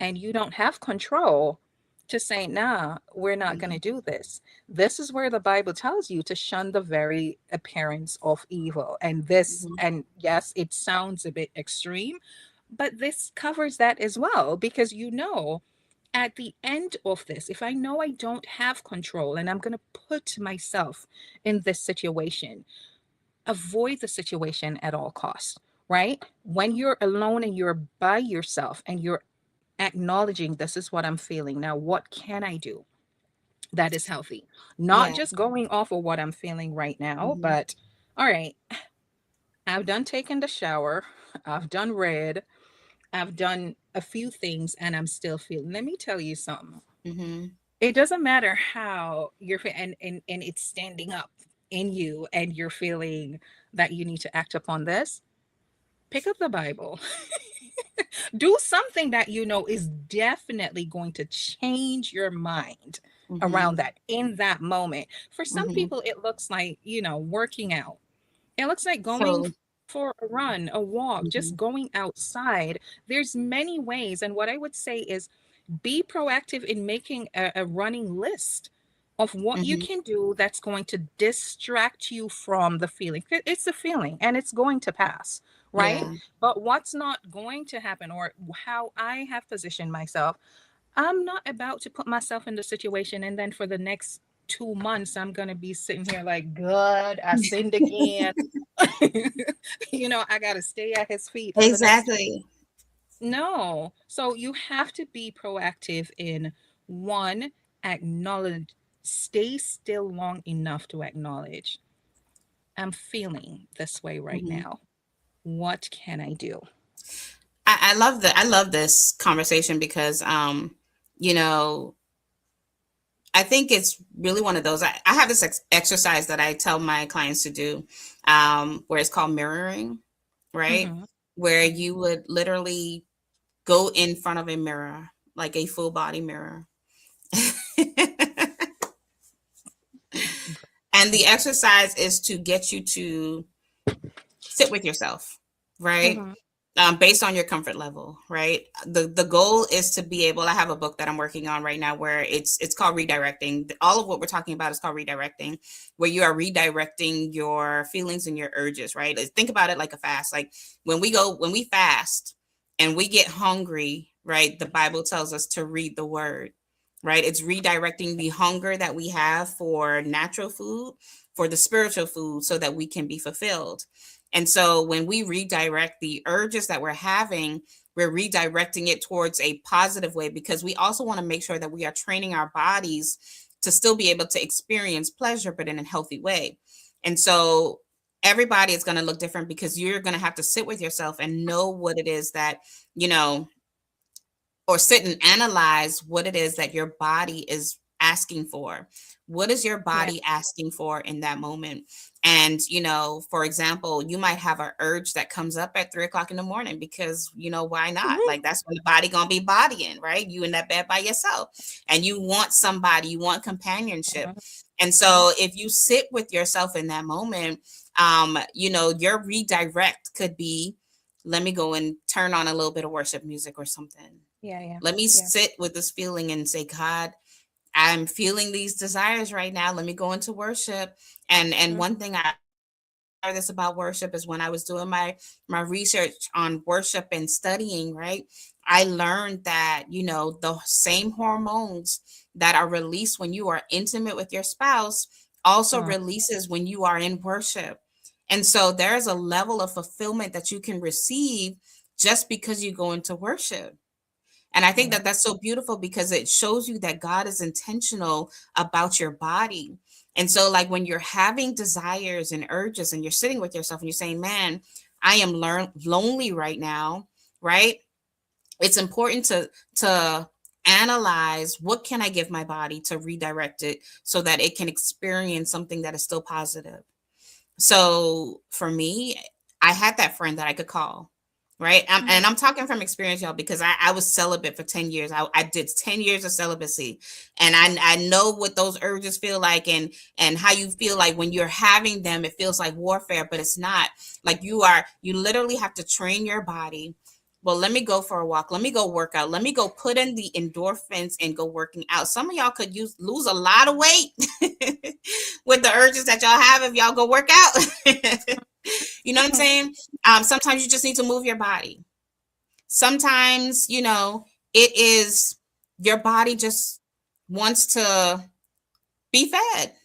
S1: and you don't have control to say, nah, we're not going to
S2: Mhm.
S1: do this. This is where the Bible tells you to shun the very appearance of evil.
S2: Mhm.
S1: And yes, it sounds a bit extreme, but this covers that as well, because at the end of this, if I know I don't have control and I'm going to put myself in this situation, avoid the situation at all costs, right? When you're alone and you're by yourself and you're acknowledging, this is what I'm feeling. Now, what can I do that is healthy? Not
S2: Yeah.
S1: just going off of what I'm feeling right now,
S2: Mhm.
S1: but all right, I've done taken the shower, I've done read, I've done a few things, and I'm still feeling. Let me tell you something.
S2: Mhm.
S1: It doesn't matter how and it's standing up in you and you're feeling that you need to act upon this. Pick up the Bible. Do something that you know is definitely going to change your mind around
S2: Mhm.
S1: that in that moment. For some
S2: Mhm.
S1: people, it looks like, working out. It looks like going
S2: So
S1: for a run, a walk, just
S2: mhm.
S1: going outside. There's many ways. And what I would say is be proactive in making a running list of what you
S2: Mhm.
S1: can do that's going to distract you from the feeling. It's a feeling and it's going to pass, right?
S2: Yeah.
S1: But what's not going to happen, or how I have positioned myself, I'm not about to put myself in the situation and then for the next 2 months, I'm going to be sitting here like, God, I sinned again. I got to stay at his feet for the next.
S2: Exactly.
S1: No. So you have to be proactive in one, acknowledge, stay still long enough to acknowledge, I'm feeling this way right
S2: Mhm.
S1: now. What can I do?
S2: I love this conversation because you know I think it's really one of those. I have this exercise that I tell my clients to do, where it's called mirroring, right?
S1: Mm-hmm.
S2: Where you would literally go in front of a mirror, like a full body mirror. And the exercise is to get you to sit with yourself, right?
S1: Mm-hmm.
S2: Based on your comfort level, right? The goal is to be able. I have a book that I'm working on right now where it's called redirecting. All of what we're talking about is called redirecting, where you are redirecting your feelings and your urges, right? Think about it like a fast. Like when we fast and we get hungry, right? The Bible tells us to read the word, right? It's redirecting the hunger that we have for natural food, for the spiritual food, so that we can be fulfilled. And so when we redirect the urges that we're having, we're redirecting it towards a positive way, because we also want to make sure that we are training our bodies to still be able to experience pleasure, but in a healthy way. And so everybody is going to look different, because you're going to have to sit with yourself and know what it is that, you know, or sit and analyze what it is that your body is asking for. What is your
S1: Yeah.
S2: body asking for in that moment? And, for example, you might have an urge that comes up at 3 o'clock in the morning, because, why not?
S1: Mm-hmm.
S2: Like, that's when the body gonna be bodying, right? You in that bed by yourself, and you want somebody, you want companionship. And
S1: Mm-hmm.
S2: so if you sit with yourself in that moment, your redirect could be, let me go and turn on a little bit of worship music or something.
S1: Yeah, yeah,
S2: Let me
S1: yeah.
S2: sit with this feeling and say, God, I'm feeling these desires right now. Let me go into worship. And
S1: Mm-hmm.
S2: one thing I learned this about worship is when I was doing my research on worship and studying, right? I learned that, the same hormones that are released when you are intimate with your spouse also releases when you are in worship. And so there's a level of fulfillment that you can receive just because you go into worship. And I think
S1: Yeah.
S2: that that's so beautiful, because it shows you that God is intentional about your body. And so, like, when you're having desires and urges and you're sitting with yourself and you're saying, man, I am lonely right now, right? It's important to analyze, what can I give my body to redirect it so that it can experience something that is still positive. So for me, I had that friend that I could call, right? And
S1: Mm-hmm.
S2: I'm talking from experience, y'all, because I was celibate for 10 years. I did 10 years of celibacy. And I know what those urges feel like, and how you feel like when you're having them, it feels like warfare, but it's not. Like, you literally have to train your body. Well, let me go for a walk. Let me go work out. Let me go put in the endorphins and go working out. Some of y'all could lose a lot of weight with the urges that y'all have if y'all go work out. You know what I'm
S1: Mm-hmm.
S2: saying? Sometimes you just need to move your body. Sometimes, it is your body just wants to be fed.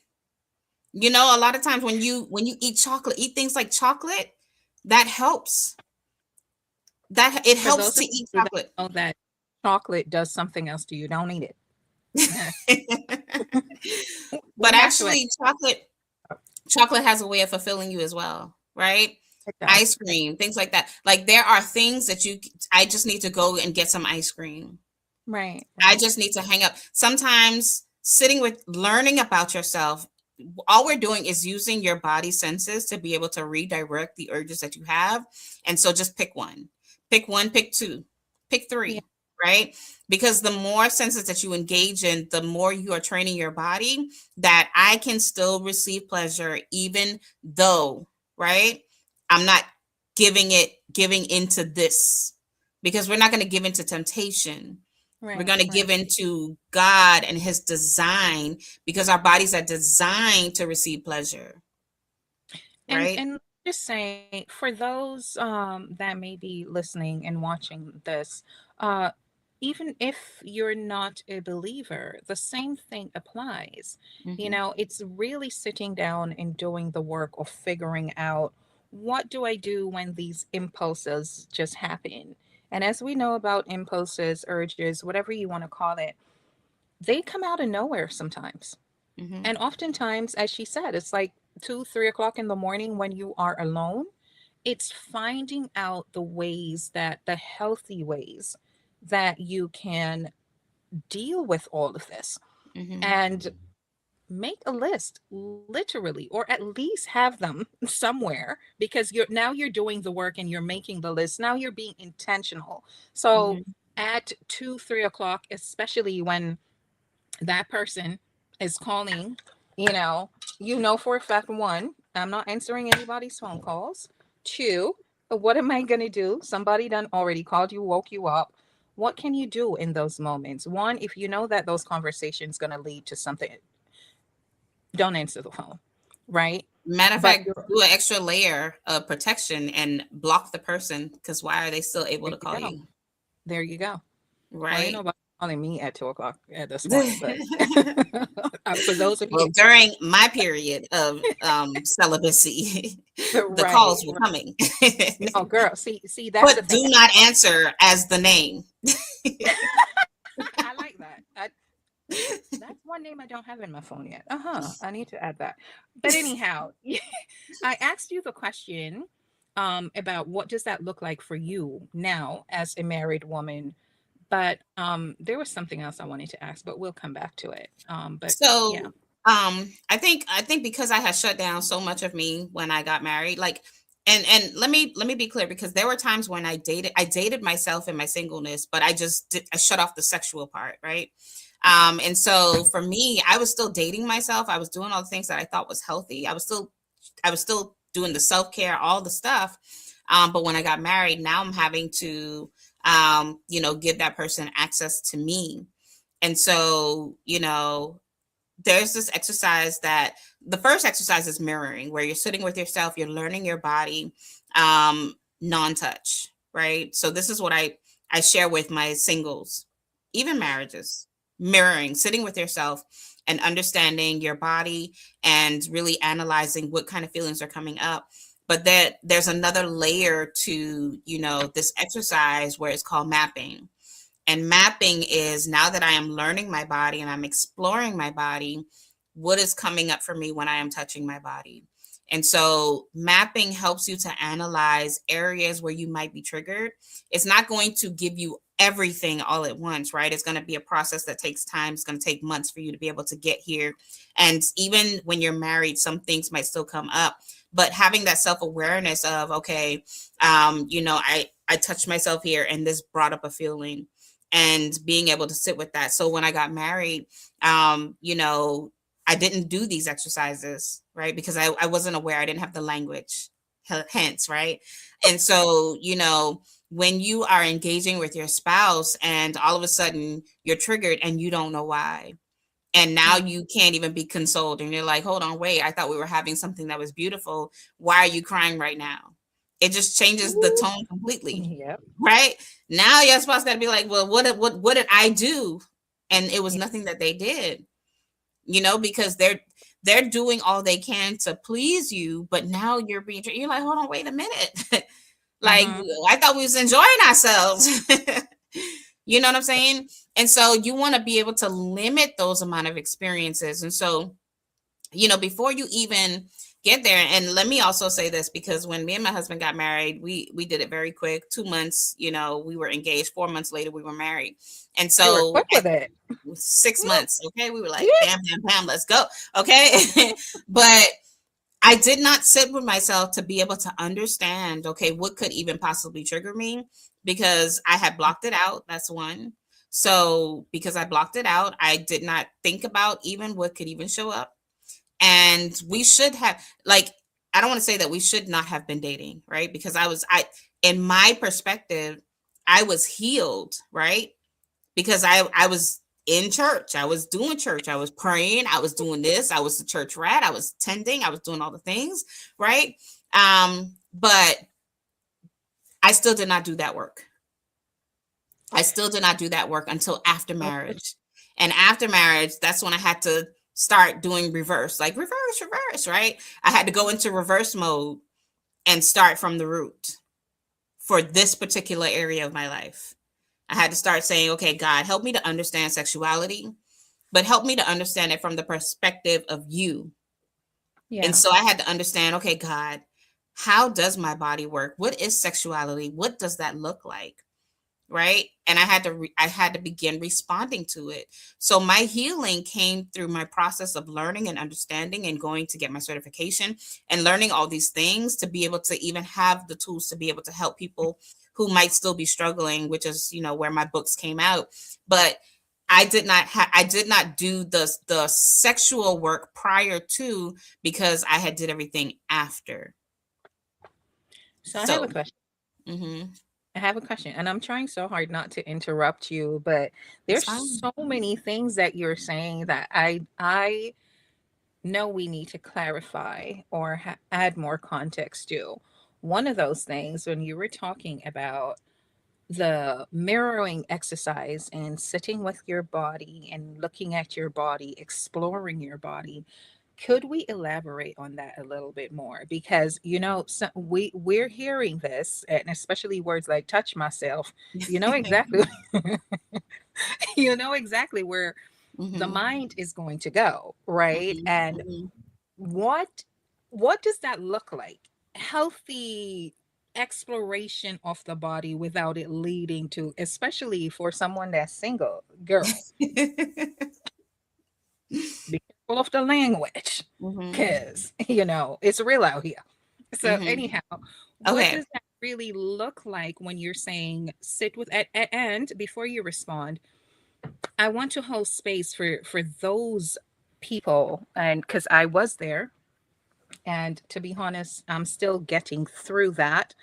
S2: A lot of times when you eat chocolate, eat things like chocolate, that helps. That it
S1: For
S2: helps
S1: those
S2: to
S1: of
S2: eat
S1: you that
S2: chocolate.
S1: know that chocolate does something else to you, don't eat it. Yeah.
S2: But
S1: We have to.
S2: actually, chocolate has a way of fulfilling you as well, right?
S1: It does.
S2: Ice cream, things like that. Like, there are things that I just need to go and get some ice cream.
S1: Right,
S2: I
S1: right.
S2: just need to hang up. Sometimes sitting with learning about yourself, all we're doing is using your body senses to be able to redirect the urges that you have. And so just pick one. Pick one, pick two, pick
S1: Yeah,
S2: three, right? Because the more senses that you engage in, the more you are training your body that I can still receive pleasure, even though, right? I'm not giving into this, because we're not going to give into temptation. We're
S1: right,
S2: going to
S1: right.
S2: give into God and his design, because our bodies are designed to receive pleasure, right?
S1: And just say for those that may be listening and watching this, uh even if you're not a believer, the same thing applies.
S2: Hmm.
S1: It's really sitting down and doing the work of figuring out, what do I do when these impulses just happen? And as we know about impulses, urges, whatever you want to call it, they come out of nowhere sometimes.
S2: Hmm.
S1: And oftentimes, as she said, it's like 2, 3 o'clock in the morning when you are alone. It's finding out the healthy ways that you can deal with all of this.
S2: Mm-hmm.
S1: and make a list, literally, or at least have them somewhere, because you're doing the work and you're making the list. Now you're being intentional. So
S2: Mm-hmm.
S1: at 2, 3 o'clock, especially when that person is calling, you know, for a fact, one, I'm not answering anybody's phone calls. Two, what am I going to do? Somebody done already called you, woke you up. What can you do in those moments? One, if you know that those conversations going to lead to something, don't answer the phone, right?
S2: Matter of
S1: But
S2: fact, do an extra layer of protection and block the person, because why are they still able
S1: there
S2: to
S1: you
S2: call
S1: go.
S2: you?
S1: There you go. Well, ain't
S2: Right?
S1: nobody calling me at 2 o'clock at this point, but for those of
S2: Well,
S1: you,
S2: during my period of celibacy, the
S1: right,
S2: calls were
S1: right.
S2: coming.
S1: No, girl, see, that's the
S2: Put
S1: thing.
S2: do not answer as the name.
S1: I like that. That's one name I don't have in my phone yet. I need to add that. But anyhow, I asked you the question about what does that look like for you now as a married woman. But there was something else I wanted to ask, but we'll come back to it. But yeah,
S2: So, I think because I had shut down so much of me when I got married, like, and let me be clear, because there were times when I dated myself in my singleness, but I shut off the sexual part, right? And so for me, I was still dating myself. I was doing all the things that I thought was healthy. I was still doing the self-care, all the stuff. But when I got married, now I'm having to give that person access to me. And so, there's this exercise that the first exercise is mirroring, where you're sitting with yourself, you're learning your body, non-touch, right? So this is what I share with my singles, even marriages. Mirroring, sitting with yourself and understanding your body and really analyzing what kind of feelings are coming up. But that there's another layer to, this exercise, where it's called mapping. And mapping is, now that I am learning my body and I'm exploring my body, what is coming up for me when I am touching my body? And so mapping helps you to analyze areas where you might be triggered. It's not going to give you everything all at once, right? It's going to be a process that takes time. It's going to take months for you to be able to get here. And even when you're married, some things might still come up. But having that self-awareness of, okay, I touched myself here and this brought up a feeling, and being able to sit with that. So when I got married, I didn't do these exercises, right? Because I wasn't aware. I didn't have the language, hence, right? And so, when you are engaging with your spouse and all of a sudden you're triggered and you don't know why, and now
S1: yeah.
S2: you can't even be consoled, and you're like, hold on, wait, I thought we were having something that was beautiful. Why are you crying right now? It just changes the
S1: Ooh,
S2: tone completely,
S1: yep.
S2: right? Now your spouse got to be like, well, what did I do? And it was
S1: Yeah.
S2: nothing that they did, because they're doing all they can to please you, but now you're like, hold on, wait a minute. Like,
S1: Mm-hmm.
S2: I thought we was enjoying ourselves. You know what I'm saying? And so you want to be able to limit those amount of experiences. And so, before you even get there, and let me also say this, because when me and my husband got married, we did it very quick. 2 months, we were engaged. 4 months later, we were married. And
S1: You were
S2: so
S1: quick with it.
S2: 6 months, okay, we were
S1: Yeah.
S2: like, bam, bam, bam, let's go. Okay. But I did not sit with myself to be able to understand, okay, what could even possibly trigger me, because I had blocked it out. That's one. So because I blocked it out, I did not think about even what could even show up. And we should have, like, I don't want to say that we should not have been dating, right? Because in my perspective, I was healed, right? Because I was in church, I was doing church, I was praying, I was doing this, I was the church rat, I was tending, I was doing all the things, right? But I still did not do that work. I still did not do that work until after
S1: Oh, but
S2: marriage. And after marriage, that's when I had to start doing reverse, like reverse, right? I had to go into reverse mode and start from the root for this particular area of my life. I had to start saying, okay, God, help me to understand sexuality, but help me to understand it from the perspective of you. And
S1: yeah.
S2: so I had to understand, okay, God, how does my body work? What is sexuality? What does that look like? right? And I had to begin responding to it. So my healing came through my process of learning and understanding and going to get my certification and learning all these things to be able to even have the tools to be able to help people who might still be struggling, which is, where my books came out. But I did not do the sexual work prior to, because I had did everything after.
S1: So I have a
S2: So,
S1: question.
S2: mhm,
S1: I have a question, and I'm trying so hard not to interrupt you, but
S2: it's
S1: there's
S2: fine.
S1: so many things that you're saying that I know we need to clarify or add more context to. One of those things, when you were talking about the mirroring exercise and sitting with your body and looking at your body, exploring your body, could we elaborate on that a little bit more? Because so we're hearing this, and especially words like touch myself, you know exactly you know exactly where the
S2: Mhm,
S1: mind is going to go, right?
S2: mhm,
S1: And
S2: mhm.
S1: what what does that look like? Healthy exploration of the body without it leading to, especially for someone that's single, girl, be careful of the language,
S2: Mhm,
S1: because it's real out here. So
S2: mhm.
S1: anyhow, what
S2: Okay.
S1: does that really look like when you're saying sit with and before you respond, I want to hold space for those people, and because I was there, and to be honest, I'm still getting through that,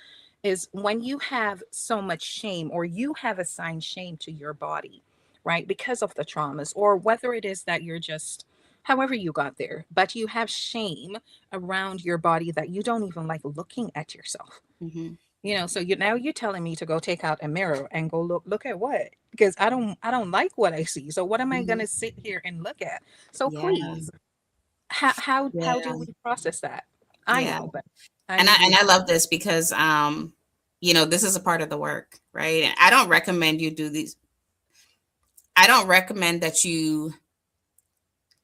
S1: is when you have so much shame or you have assigned shame to your body, right? Because of the traumas, or whether it is that you're just, however you got there, but you have shame around your body that you don't even like looking at yourself.
S2: Mhm.
S1: So you're telling me to go take out a mirror and go look at what? Because I don't like what I see. So what am I
S2: Mhm.
S1: gonna sit here and look at? So
S2: Yeah.
S1: please, how do
S2: Yeah.
S1: we process that? I
S2: Yeah.
S1: know, but I
S2: And I
S1: need you
S2: and
S1: to.
S2: I love this because this is a part of the work, right? And I don't recommend that you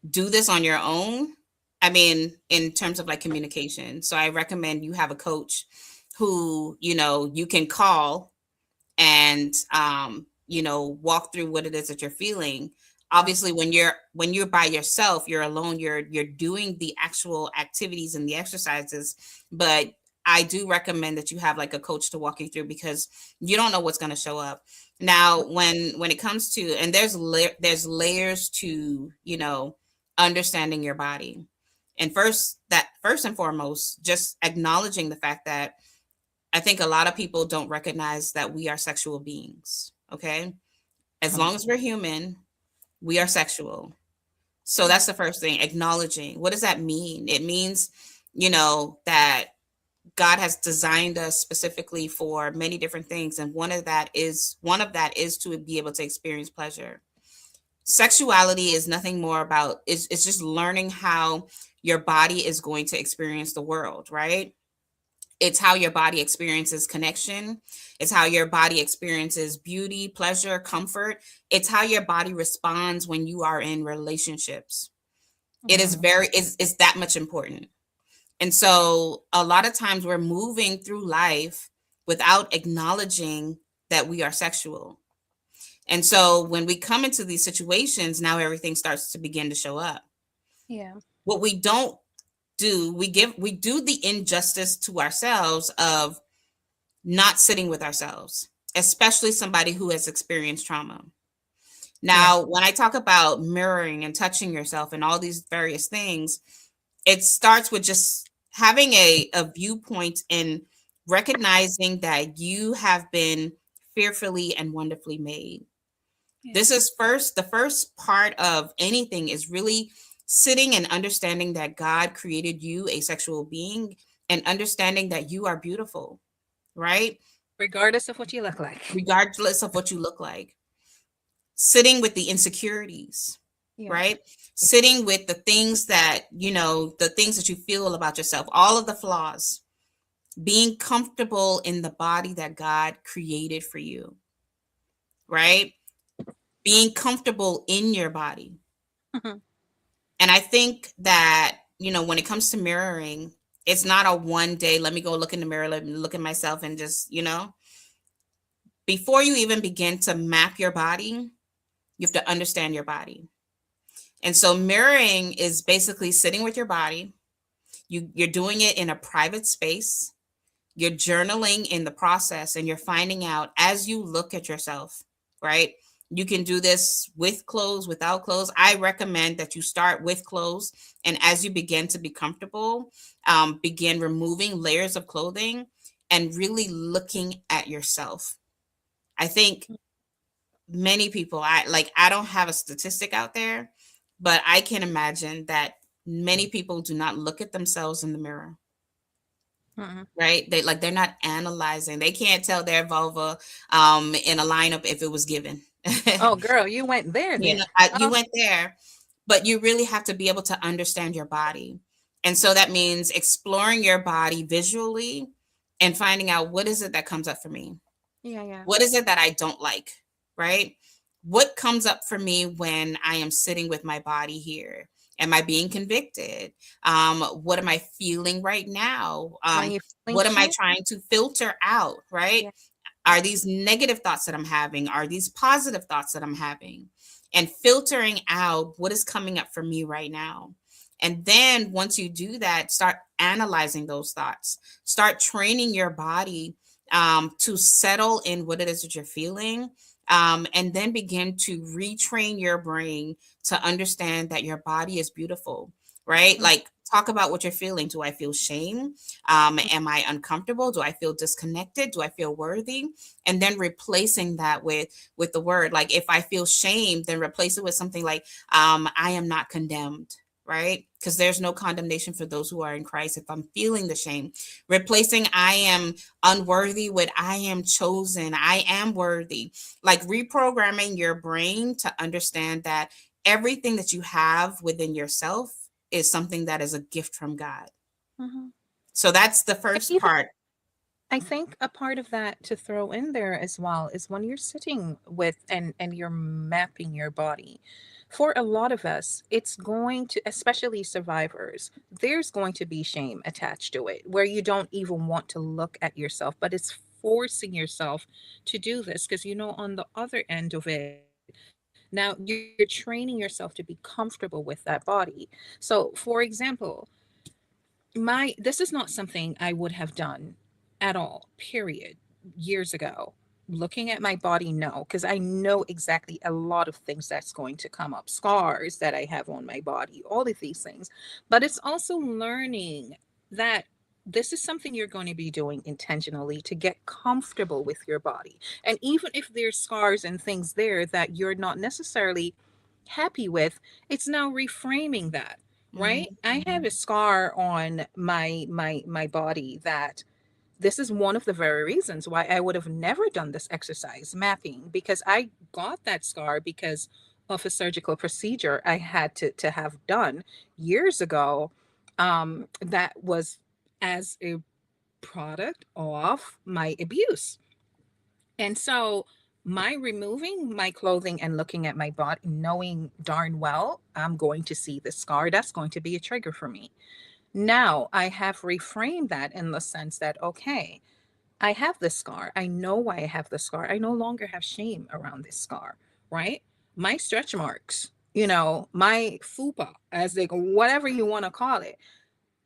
S2: do this on your own. I mean, in terms of like communication. So I recommend you have a coach who, you can call and walk through what it is that you're feeling.
S1: Yeah.
S2: Obviously, when you're by yourself, you're alone, you're doing the actual activities and the exercises. But I do recommend that you have like a coach to walk you through, because you don't know what's going to show up. Now when it comes to, and there's layers to, understanding your body. And first and foremost, just acknowledging the fact that I think a lot of people don't recognize that we are sexual beings. Okay. As
S1: Huh.
S2: long as we're human, we are sexual. So
S1: Yeah.
S2: that's the first thing, acknowledging. What does that mean? It means, that God has designed us specifically for many different things. And one of that is to be able to experience pleasure. Sexuality is nothing more about, it's just learning how your body is going to experience the world, right? It's how your body experiences connection. It's how your body experiences beauty, pleasure, comfort. It's how your body responds when you are in relationships. It is
S1: Mhm.
S2: very is that much important. And so a lot of times we're moving through life without acknowledging that we are sexual. And so when we come into these situations, now everything starts to begin to show up.
S1: Yeah.
S2: What we don't do, we do the injustice to ourselves of not sitting with ourselves, especially somebody who has experienced trauma.
S1: Yeah.
S2: Now, when I talk about mirroring and touching yourself and all these various things, it starts with just having a viewpoint and recognizing that you have been fearfully and wonderfully made.
S1: Yeah.
S2: This is the first part of anything is really sitting and understanding that God created you a sexual being and understanding that you are beautiful, right?
S1: Regardless of what you look like.
S2: Regardless of what you look like. Sitting with the insecurities,
S1: Yeah.
S2: right? Sitting with the things that, the things that you feel about yourself, all of the flaws, being comfortable in the body that God created for you, right? Being comfortable in your body.
S1: Mhm.
S2: And I think that, when it comes to mirroring, it's not a one day, let me go look in the mirror, let me look at myself and just, Before you even begin to map your body, you have to understand your body. And so mirroring is basically sitting with your body. You're doing it in a private space. You're journaling in the process, and you're finding out as you look at yourself, right? You can do this with clothes, without clothes. I recommend that you start with clothes. And as you begin to be comfortable, begin removing layers of clothing and really looking at yourself. I think many people, I don't have a statistic out there, but I can imagine that many people do not look at themselves in the mirror.
S1: Mm-mm.
S2: Right? They're not analyzing. They can't tell their vulva in a lineup if it was given.
S1: Oh, girl, you went there
S2: You know,
S1: then.
S2: you
S1: Oh,
S2: went there, but you really have to be able to understand your body. And so that means exploring your body visually and finding out what is it that comes up for me?
S1: yeah, yeah.
S2: What is it that I don't like? Right? What comes up for me when I am sitting with my body here? Am I being convicted? What am I feeling right now?
S1: Are you feeling
S2: What am I
S1: shame?
S2: trying to filter out? Right?
S1: Yeah.
S2: Are
S1: Yep.
S2: these negative thoughts that I'm having? Are these positive thoughts that I'm having? And filtering out what is coming up for me right now. And then once you do that, start analyzing those thoughts. Start training your body to settle in what it is that you're feeling. And then begin to retrain your brain to understand that your body is beautiful, right?
S1: Mm,
S2: Like, talk about what you're feeling. Do I feel shame?
S1: mm,
S2: Am I uncomfortable? Do I feel disconnected? Do I feel worthy? And then replacing that with the word, like, if I feel shame, then replace it with something like, I am not condemned, right? Because there's no condemnation for those who are in Christ. If I'm feeling the shame, replacing I am unworthy with I am chosen, I am worthy. Like, reprogramming your brain to understand that everything that you have within yourself is something that is a gift from God.
S1: mhm.
S2: So that's the
S1: And
S2: first
S1: even
S2: part.
S1: I think a part of that to throw in there as well is when you're sitting with and you're mapping your body. For a lot of us, it's going to, especially survivors, there's going to be shame attached to it where you don't even want to look at yourself, but it's forcing yourself to do this because on the other end of it, now you're training yourself to be comfortable with that body. So, for example, this is not something I would have done at all, period, years ago. Looking at my body, no, because I know exactly a lot of things that's going to come up, scars that I have on my body, all of these things. But it's also learning that this is something you're going to be doing intentionally to get comfortable with your body. And even if there's scars and things there that you're not necessarily happy with, it's now reframing that, right?
S2: Mhm.
S1: I have a scar on my body that this is one of the very reasons why I would have never done this exercise mapping, because I got that scar because of a surgical procedure I had to have done years ago, that was as a product of my abuse. And so my removing my clothing and looking at my body, knowing darn well I'm going to see the scar, that's going to be a trigger for me. Now I have reframed that in the sense that, okay, I have this scar. I know why I have the scar. I no longer have shame around this scar, right? My stretch marks, my fupa, as they go, whatever you want to call it,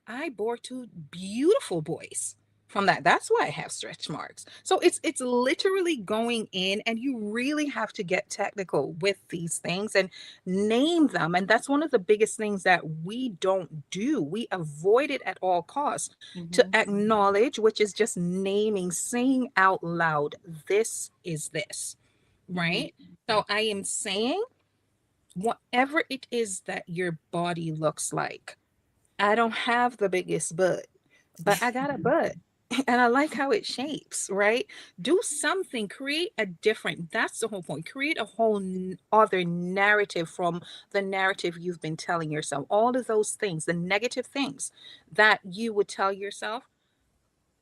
S1: I bore two beautiful boys from that. That's why I have stretch marks. So it's literally going in, and you really have to get technical with these things and name them. And that's one of the biggest things that we don't do. We avoid it at all costs to
S2: Mhm.
S1: acknowledge, which is just naming, saying out loud, this is this,
S2: Mhm.
S1: right? So I am saying whatever it is that your body looks like. I don't have the biggest butt, but I got a butt. And I like how it shapes, right? Do something, create a different, that's the whole point. Create a whole other narrative from the narrative you've been telling yourself. All of those things, the negative things that you would tell yourself,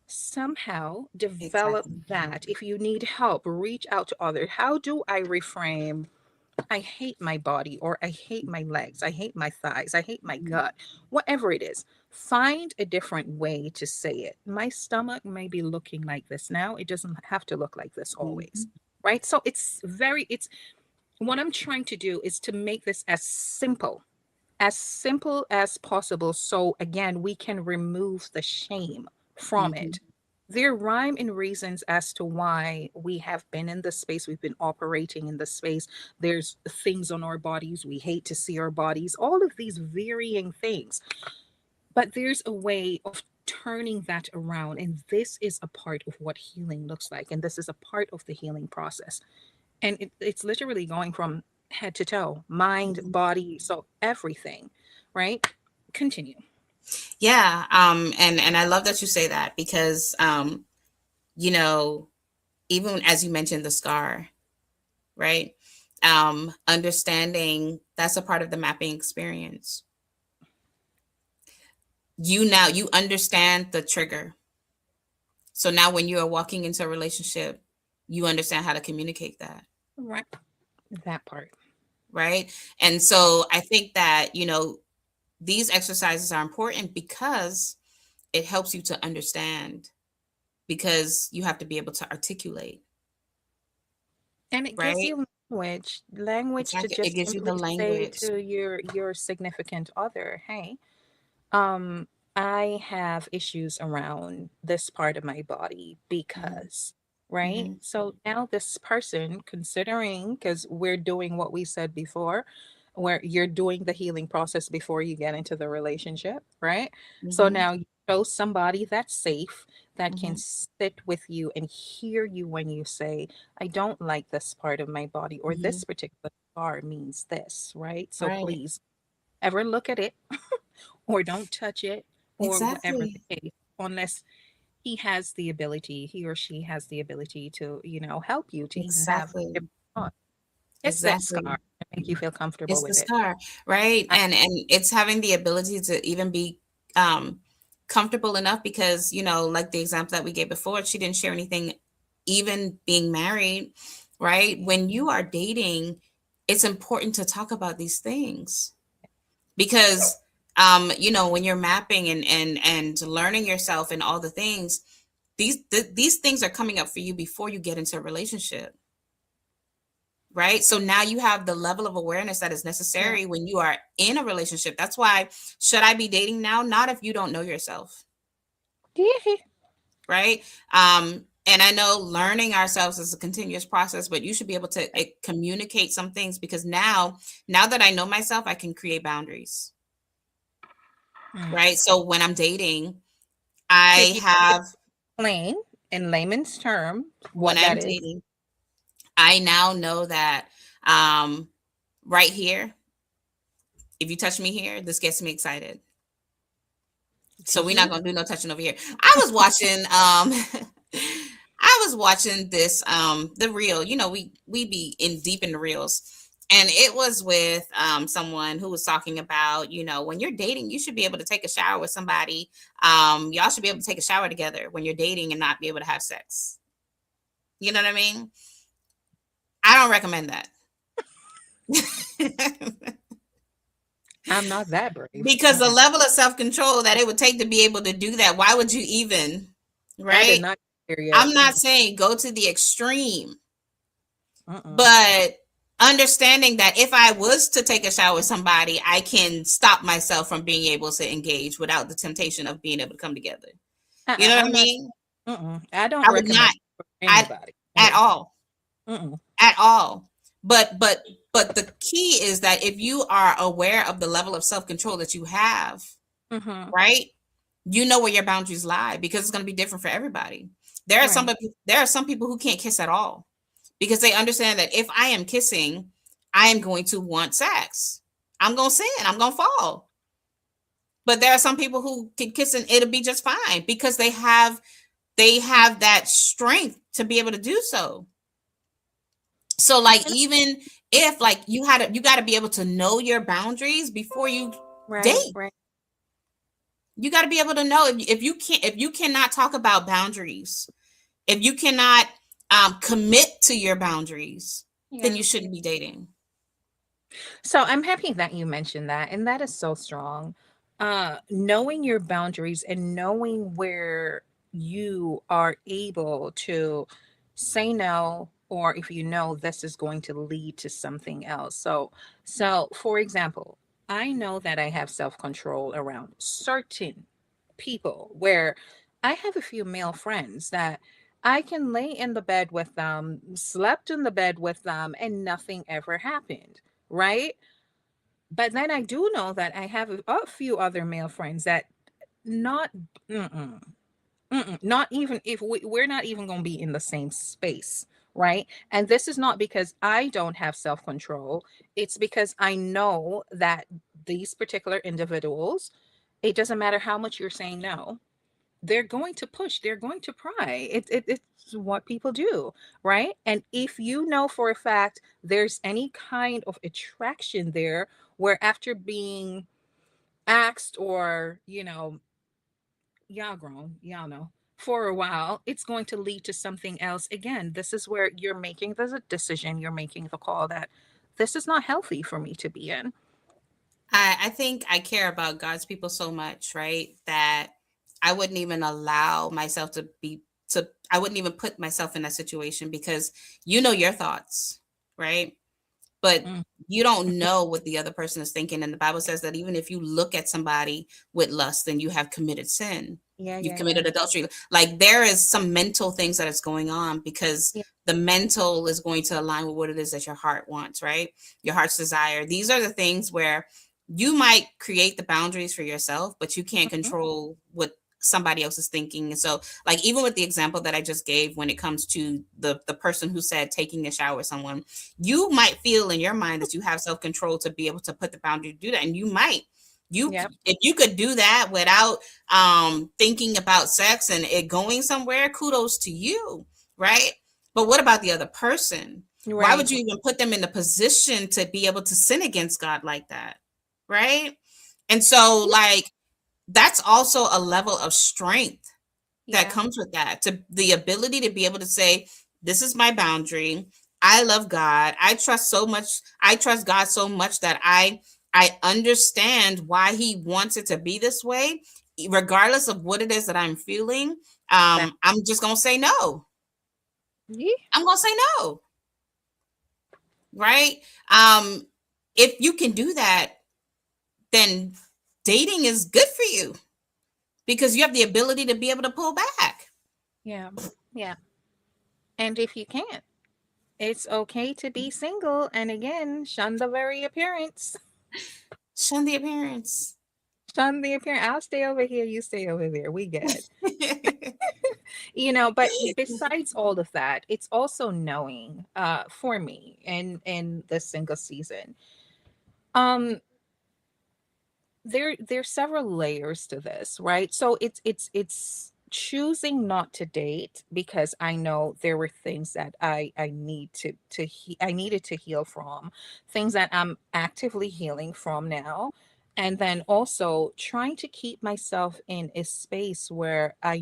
S1: somehow develop
S2: Exactly.
S1: that. If you need help, reach out to others. How do I reframe I hate my body, or I hate my legs, I hate my thighs, I hate my
S2: Mhm.
S1: gut, whatever it is. Find a different way to say it. My stomach may be looking like this now. It doesn't have to look like this always.
S2: Mhm.
S1: Right. So it's what I'm trying to do is to make this as simple as possible. So again, we can remove the shame from
S2: Mhm.
S1: it. There are rhyme and reasons as to why we have been in this space. We've been operating in this space. There's things on our bodies. We hate to see our bodies, all of these varying things. But there's a way of turning that around. And this is a part of what healing looks like. And this is a part of the healing process. And it's literally going from head to toe, mind,
S2: Mhm.
S1: body, so everything, right? Continue.
S2: Yeah, and I love that you say that because you know, even as you mentioned the scar, right? Understanding that's a part of the mapping experience. You understand the trigger. So now when you are walking into a relationship, you understand how to communicate that,
S1: Right. That part.
S2: right? And so I think that, these exercises are important because it helps you to understand because you have to be able to articulate,
S1: And it gives
S2: right?
S1: you language to
S2: Exactly. It
S1: just
S2: gives you
S1: simply
S2: the
S1: say
S2: language.
S1: to your significant other, hey, um, I have issues around this part of my body
S2: Mhm.
S1: because, right?
S2: Mhm.
S1: So now this person, considering, because we're doing what we said before, where you're doing the healing process before you get into the relationship, right? So
S2: Mhm.
S1: now you chose somebody that's safe, that can
S2: Mhm.
S1: sit with you and hear you when you say, I don't like this part of my body, or
S2: Mhm.
S1: this particular scar means this, right? So
S2: Right.
S1: please ever look at it or don't touch it, or whatever
S2: Exactly.
S1: the case, unless he or she has the ability to, help you to even have a
S2: Exactly.
S1: different thought. It's that
S2: Exactly.
S1: scar to make you feel comfortable
S2: It's the
S1: with it.
S2: scar, right?
S1: I,
S2: And it's having the ability to even be um comfortable enough because, like the example that we gave before, she didn't share anything even being married, right? When you are dating, it's important to talk about these things because when you're mapping and learning yourself and all the things, these things are coming up for you before you get into a relationship, right? So now you have the level of awareness that is
S1: yeah.
S2: necessary when you are in a relationship. That's why, should I be dating now? Not if you don't know yourself,
S1: Yeah.
S2: right? And I know learning ourselves is a continuous process, but you should be able to communicate some things because now that I know myself, I can create boundaries,
S1: Mm.
S2: right? So when I'm dating,
S1: If
S2: I
S1: you could
S2: have
S1: explain in layman's term
S2: when
S1: what
S2: I'm
S1: that is.
S2: dating, I now know that um, right here, if you touch me here, this gets me excited. So we're not
S1: Teehee.
S2: gonna do no touching over here. I was watching I was watching this the reel, we be in deep in the reels. And it was with someone who was talking about, when you're dating, you should be able to take a shower with somebody. Y'all should be able to take a shower together when you're dating and not be able to have sex. You know what I mean? I don't recommend that.
S1: I'm not that brave.
S2: Because the
S1: Mm-mm.
S2: level of self-control that it would take to be able to do that, why would you even,
S1: I did
S2: right?
S1: not get there yet.
S2: I'm not saying go to the extreme,
S1: Mm-mm.
S2: but understanding that if I was to take a shower with somebody, I can stop myself from being able to engage without the temptation of being able to come together. You know what I
S1: I'm not.
S2: mean?
S1: Mm-mm. I don't
S2: I would
S1: recommend
S2: not
S1: it for
S2: at
S1: anybody.
S2: at
S1: Anyway.
S2: all,
S1: Mm-mm.
S2: at all. But the key is that if you are aware of the level of self-control that you have,
S1: Mm-hmm.
S2: right? You know where your boundaries lie because it's going to be different for everybody. There are
S1: Right.
S2: there are some people who can't kiss at all because they understand that if I am kissing, I am going to want sex. I'm going to sin. I'm going to fall. But there are some people who can kiss and it'll be just fine because they have that strength to be able to do so. So like
S1: And-
S2: even if like you got to be able to know your boundaries before you
S1: Right.
S2: date.
S1: Right.
S2: You got to be able to know if you cannot talk about boundaries, if you cannot commit to your boundaries, then
S1: Yeah.
S2: you shouldn't be dating.
S1: So I'm happy that you mentioned that, and that is so strong. Knowing your boundaries and knowing where you are able to say no, or if you know this is going to lead to something else. So for example, I know that I have self-control around certain people where I have a few male friends that I can lay in the bed with them, slept in the bed with them, and nothing ever happened, right? But then I do know that I have a few other male friends that not, mm-mm, not even if we're not even going to be in the same space, right? And this is not because I don't have self control. It's because I know that these particular individuals, it doesn't matter how much you're saying no, they're going to push, they're going to pry. It's what people do, right? And if you know for a fact there's any kind of attraction there, where after being asked, or y'all grown, y'all know, for a while, it's going to lead to something else. Again, this is where you're making the decision, you're making the call that this is not healthy for me to be in.
S2: I think I care about God's people so much, right? That I wouldn't even allow myself I wouldn't even put myself in that situation because you know your thoughts, right? But
S1: Mm.
S2: you don't know what the other person is thinking. And the Bible says that even if you look at somebody with lust, then you have committed sin.
S1: Yeah,
S2: You've
S1: yeah,
S2: committed
S1: yeah,
S2: adultery. Like there is some mental things that is going on because
S1: yeah.
S2: the mental is going to align with what it is that your heart wants, right? Your heart's desire. These are the things where you might create the boundaries for yourself, but you can't
S1: Mhm.
S2: control what somebody else is thinking. And so like even with the example that I just gave when it comes to the person who said taking a shower with someone, you might feel in your mind that you have self-control to be able to put the boundary to do that, and you might, you
S1: Yep.
S2: if you could do that without thinking about sex and it going somewhere, kudos to you, right? But what about the other person? Why would
S1: Right.
S2: you even put them in the position to be able to sin against God like that, right? And so like that's also a level of strength that
S1: Yeah.
S2: comes with that, to the ability to be able to say, this is my boundary. I love God. I trust God so much that I understand why he wants it to be this way, regardless of what it is that I'm feeling.
S1: That.
S2: I'm just gonna say no.
S1: Yeah.
S2: I'm gonna say no, right? Um, if you can do that, then dating is good for you because you have the ability to be able to pull back.
S1: Yeah. Yeah. And if you can't, it's okay to be single, and again, shun the very appearance.
S2: Shun the appearance.
S1: Shun the appearance. I'll stay over here, you stay over there. We good. But besides all of that, it's also knowing, for me, in the single season. Um there's several layers to this, right? So it's choosing not to date because I know there were things that I I needed to heal from, things that I'm actively healing from now. And then also trying to keep myself in a space where I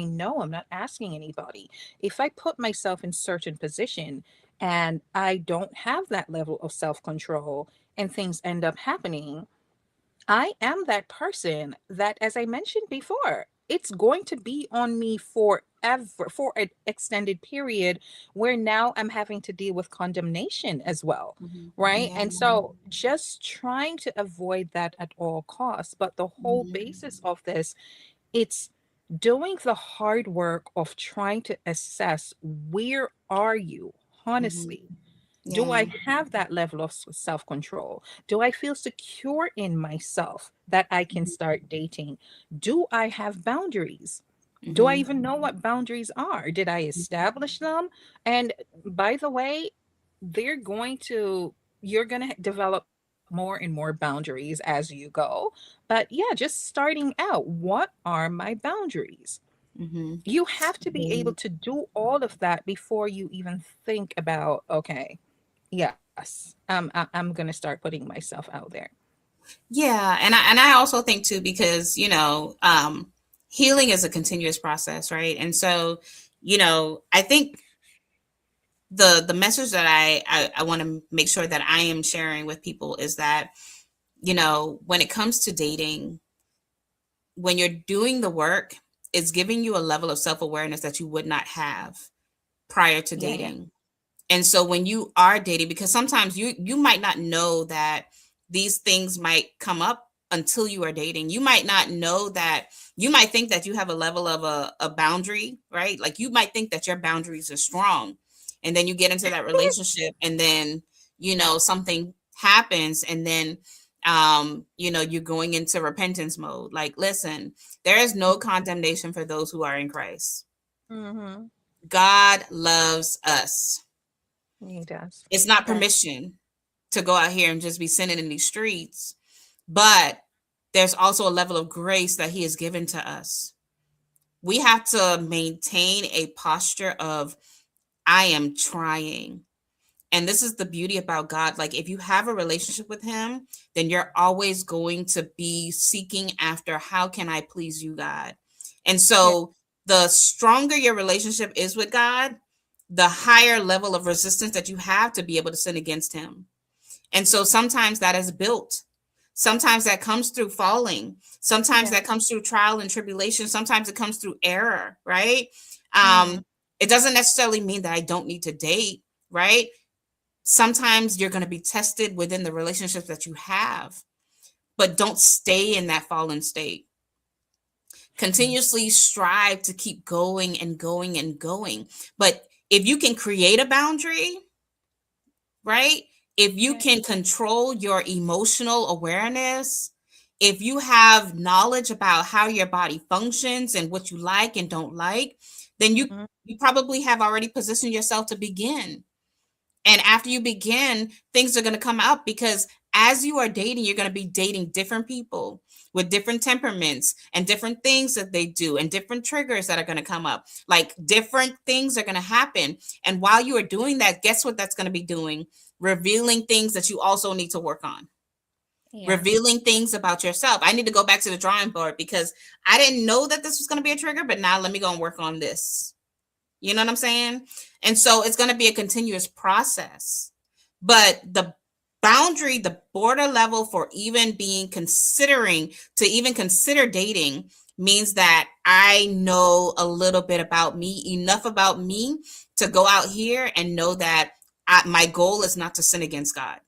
S1: know I'm not asking anybody. If I put myself in certain position and I don't have that level of self-control and things end up happening, I am that person that, as I mentioned before, it's going to be on me forever, for an extended period, where now I'm having to deal with condemnation as well.
S2: Mhm.
S1: Right.
S2: Yeah.
S1: And so just trying to avoid that at all costs. But the whole
S2: Mhm.
S1: basis of this, it's doing the hard work of trying to assess, where are you
S2: Mhm.
S1: honestly? Do
S2: Yeah.
S1: I have that level of self control? Do I feel secure in myself that I can
S2: Mhm.
S1: start dating? Do I have boundaries? Do I
S2: Mhm.
S1: even know what boundaries are? Did I establish them? And by the way, they're going to, you're going to develop more and more boundaries as you go. But yeah, just starting out, what are my boundaries?
S2: Mhm.
S1: You have to be able
S2: Mhm.
S1: to do all of that before you even think about, okay, yes, I'm gonna start putting myself out there.
S2: Yeah, and I also think too because healing is a continuous process, right? And so I think the message that I want to make sure that I am sharing with people is that, when it comes to dating, when you're doing the work, it's giving you a level of self-awareness that you would not have prior to
S1: Yeah, yeah.
S2: dating. And so when you are dating, because sometimes you might not know that these things might come up until you are dating. You might not know that, you might think that you have a level of a boundary, right? Like you might think that your boundaries are strong. And then you get into that relationship, and then, something happens, and then you're going into repentance mode. Like, listen, there is no condemnation for those who are in Christ.
S1: Mm-hmm.
S2: God loves us.
S1: He does.
S2: It's not
S1: Right.
S2: permission to go out here and just be sinning in these streets, but there's also a level of grace that he has given to us. We have to maintain a posture of, I am trying. And this is the beauty about God. Like, if you have a relationship with him, then you're always going to be seeking after, how can I please you, God? And
S1: Yeah.
S2: so the stronger your relationship is with God, the higher level of resistance that you have to be able to sin against him. And so sometimes that is built. Sometimes that comes through falling. Sometimes
S1: Yeah.
S2: that comes through trial and tribulation. Sometimes it comes through error, right?
S1: Mm-hmm.
S2: It doesn't necessarily mean that I don't need to date, right? Sometimes you're going to be tested within the relationships that you have, but don't stay in that fallen state. Continuously strive to keep going and going and going. But if you can create a boundary, right? If you
S1: Yeah.
S2: can control your emotional awareness, if you have knowledge about how your body functions and what you like and don't like, then you
S1: Mm-hmm.
S2: you probably have already positioned yourself to begin. And after you begin, things are going to come out, because as you are dating, you're going to be dating different people with different temperaments and different things that they do and different triggers that are going to come up. Like, different things are going to happen. And while you are doing that, guess what that's going to be doing? Revealing things that you also need to work on.
S1: Yeah.
S2: Revealing things about yourself. I need to go back to the drawing board because I didn't know that this was going to be a trigger, but now let me go and work on this. You know what I'm saying? And so it's going to be a continuous process. But the boundary, the border level for even being considering to even consider dating means that I know a little bit about me, enough about me to go out here and know that my goal is not to sin against God.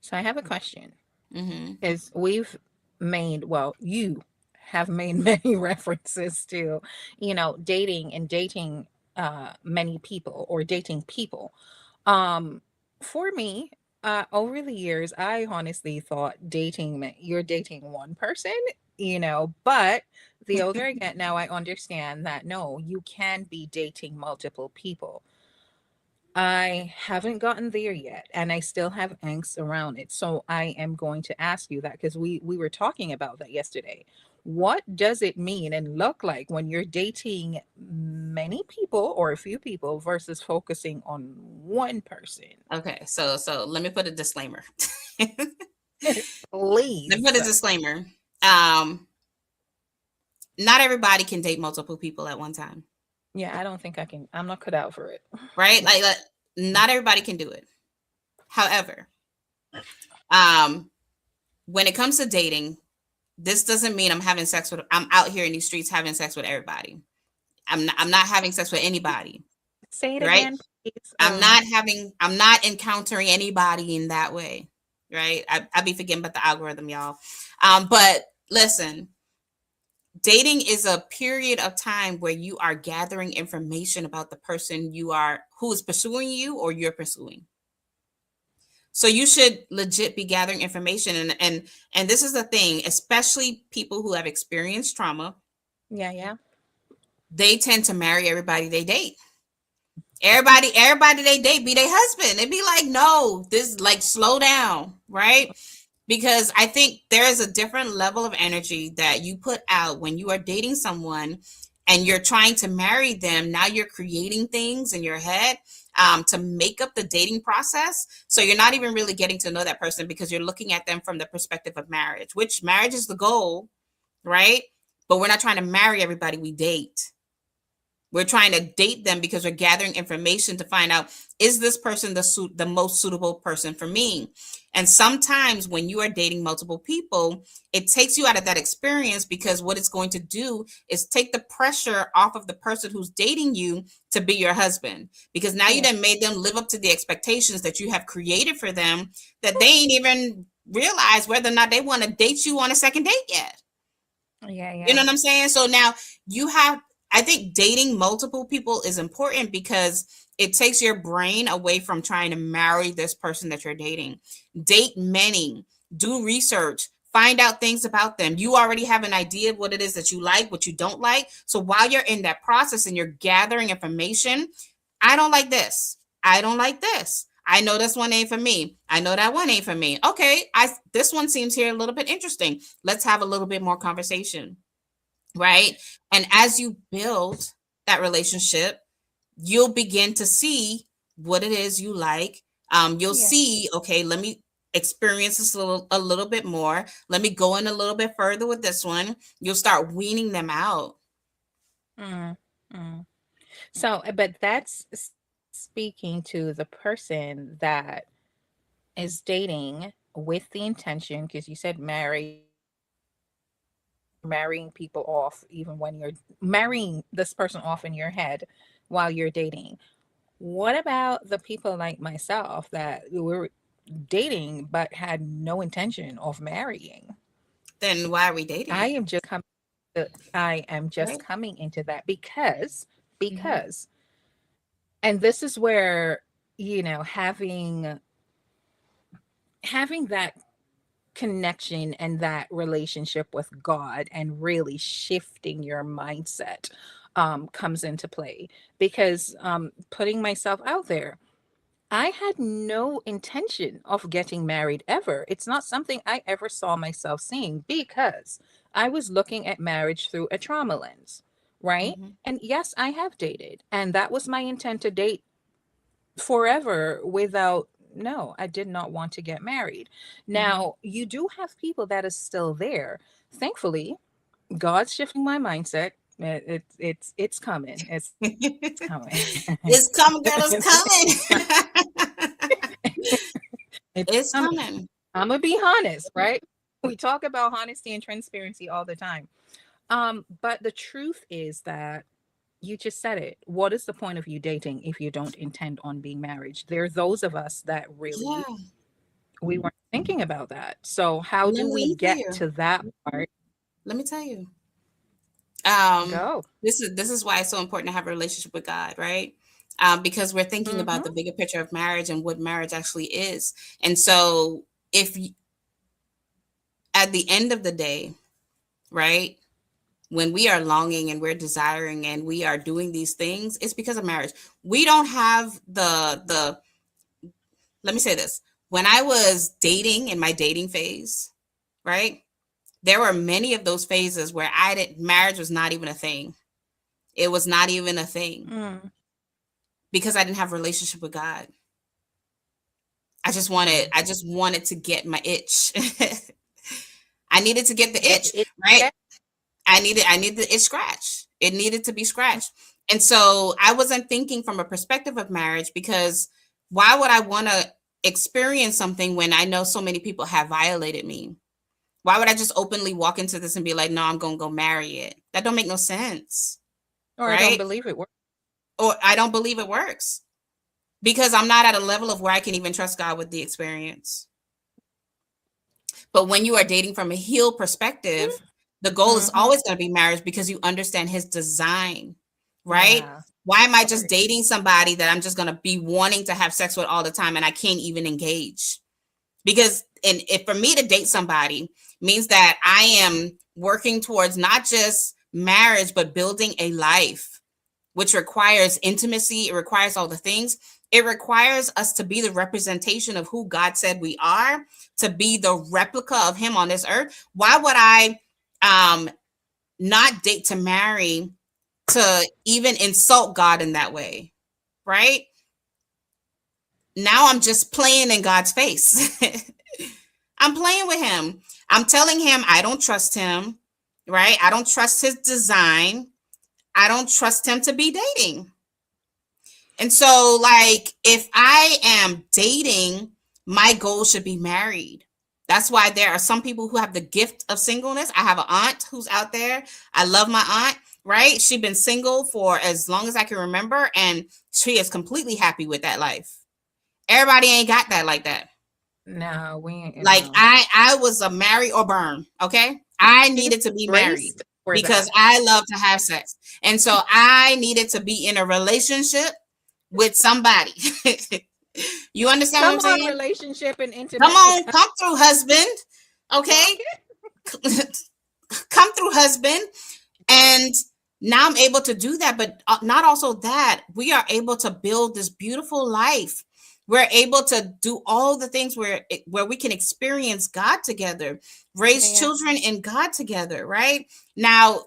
S1: So I have a question.
S2: Mm-hmm.
S1: Is we've made, well, you have made many references to, dating and dating many people or dating people. Um, for me, over the years, I honestly thought dating meant you're dating one person, but the older I get now, I understand that no, you can be dating multiple people. I haven't gotten there yet, and I still have angst around it. So I am going to ask you that because we were talking about that yesterday. What does it mean and look like when you're dating many people or a few people versus focusing on one person?
S2: Okay, so let me put a disclaimer. Let me put
S1: Please.
S2: a disclaimer. Um, Not everybody can date multiple people at one time,
S1: Yeah, I don't think I can. I'm not cut out for it.
S2: right?
S1: No.
S2: Like, not everybody can do it. However, um, when it comes to dating, this doesn't mean I'm out here in these streets having sex with everybody. I'm not having sex with anybody,
S1: Say it
S2: right?
S1: again, please.
S2: I'm not encountering anybody in that way, right? I be forgetting about the algorithm, y'all. But listen, dating is a period of time where you are gathering information about the person who is pursuing you or you're pursuing. So you should legit be gathering information, and this is the thing, especially people who have experienced trauma,
S1: Yeah, yeah.
S2: they tend to marry everybody they date. Everybody they date be their husband. They be like, no, this, like, slow down, right? Because I think there is a different level of energy that you put out when you are dating someone and you're trying to marry them. Now you're creating things in your head to make up the dating process. So you're not even really getting to know that person because you're looking at them from the perspective of marriage, which marriage is the goal, right? But we're not trying to marry everybody we date. We're trying to date them because we're gathering information to find out, is this person the most suitable person for me? And sometimes when you are dating multiple people, it takes you out of that experience, because what it's going to do is take the pressure off of the person who's dating you to be your husband. Because now you
S1: Yeah.
S2: done made them live up to the expectations that you have created for them, that they ain't even realize whether or not they want to date you on a second date yet.
S1: Yeah.
S2: You know
S1: Yeah.
S2: what I'm saying? So now you have, I think dating multiple people is important because it takes your brain away from trying to marry this person that you're dating. Date many, do research, find out things about them. You already have an idea of what it is that you like, what you don't like. So while you're in that process and you're gathering information, I don't like this. I don't like this. I know this one ain't for me. I know that one ain't for me. Okay, this one seems here a little bit interesting. Let's have a little bit more conversation, right? And as you build that relationship, you'll begin to see what it is you like. You'll
S1: Yeah.
S2: see, okay, let me experience this a little bit more. Let me go in a little bit further with this one. You'll start weaning them out.
S1: Mm, mm. So, but that's speaking to the person that is dating with the intention, because you said marrying people off, even when you're marrying this person off in your head while you're dating. What about the people like myself that were dating but had no intention of marrying?
S2: Then why are we dating?
S1: I am just coming I am just
S2: Right?
S1: coming into that because
S2: Mhm.
S1: because and this is where, having that connection and that relationship with God and really shifting your mindset comes into play. Because putting myself out there, I had no intention of getting married ever. It's not something I ever saw myself seeing, because I was looking at marriage through a trauma lens, right?
S2: Mhm.
S1: And yes, I have dated, and that was my intent, to date forever without, no, I did not want to get married.
S2: Mhm.
S1: Now, you do have people that is still there. Thankfully, God's shifting my mindset. It's coming. It's coming.
S2: It's coming, girl. It's
S1: It's coming.
S2: coming.
S1: It's
S2: It's
S1: coming.
S2: coming.
S1: I'm gonna be honest, right? We talk about honesty and transparency all the time. But the truth is that you just said it. What is the point of you dating if you don't intend on being married? There are those of us that really,
S2: Yeah.
S1: we weren't thinking about that. So how do
S2: Let
S1: we
S2: me tell
S1: get
S2: you.
S1: to that part?
S2: Let me tell you. Um,
S1: Go.
S2: this is why it's so important to have a relationship with God, right? Because we're thinking about
S1: Mm-hmm.
S2: the bigger picture of marriage and what marriage actually is. And so, if at the end of the day, right, when we are longing and we're desiring and we are doing these things, it's because of marriage. We don't have the. Let me say this: when I was dating in my dating phase, right, there were many of those phases where I didn't. Marriage was not even a thing. It was not even a thing
S1: Mm,
S2: because I didn't have a relationship with God.
S1: mm.
S2: I just wanted to get my itch. I needed to get the
S1: Get
S2: itch,
S1: the it
S2: right?
S1: check.
S2: I needed the itch scratched. It needed to be scratched. And so I wasn't thinking from a perspective of marriage, because why would I want to experience something when I know so many people have violated me? Why would I just openly walk into this and be like, no, I'm going to go marry it? That don't make no sense,
S1: Or I don't
S2: right?
S1: believe it works.
S2: Or I don't believe it works, because I'm not at a level of where I can even trust God with the experience. But when you are dating from a healed perspective, the goal is
S1: Mm-hmm.
S2: always going to be marriage, because you understand his design, right?
S1: Yeah.
S2: Why am I just
S1: Sorry.
S2: dating somebody that I'm just going to be wanting to have sex with all the time and I can't even engage? Because and if for me to date somebody means that I am working towards not just marriage, but building a life, which requires intimacy. It requires all the things. It requires us to be the representation of who God said we are, to be the replica of Him on this earth. Why would I um, not date to marry, to even insult God in that way? Right? Now I'm just playing in God's face. I'm playing with Him. I'm telling Him I don't trust Him, right? I don't trust His design. I don't trust him to be dating. And so, like, if I am dating, my goal should be married. That's why there are some people who have the gift of singleness. I have an aunt who's out there. I love my aunt, right? She's been single for as long as I can remember, and she is completely happy with that life. Everybody ain't got that like that.
S1: No, we ain't,
S2: Like
S1: no.
S2: I was a marry or burn, okay? I
S1: She was
S2: needed to be married
S1: raised for
S2: because
S1: that.
S2: I love to have sex. And so I needed to be in a relationship with somebody. You understand what I'm
S1: Come on,
S2: saying?
S1: relationship and
S2: Come
S1: intimacy.
S2: on, come through, husband.
S1: Clock
S2: Okay?
S1: it.
S2: Come through, husband. And now I'm able to do that, but not also that. We are able to build this beautiful life. We're able to do all the things where we can experience God together, raise
S1: Yeah.
S2: children in God together, right? Now,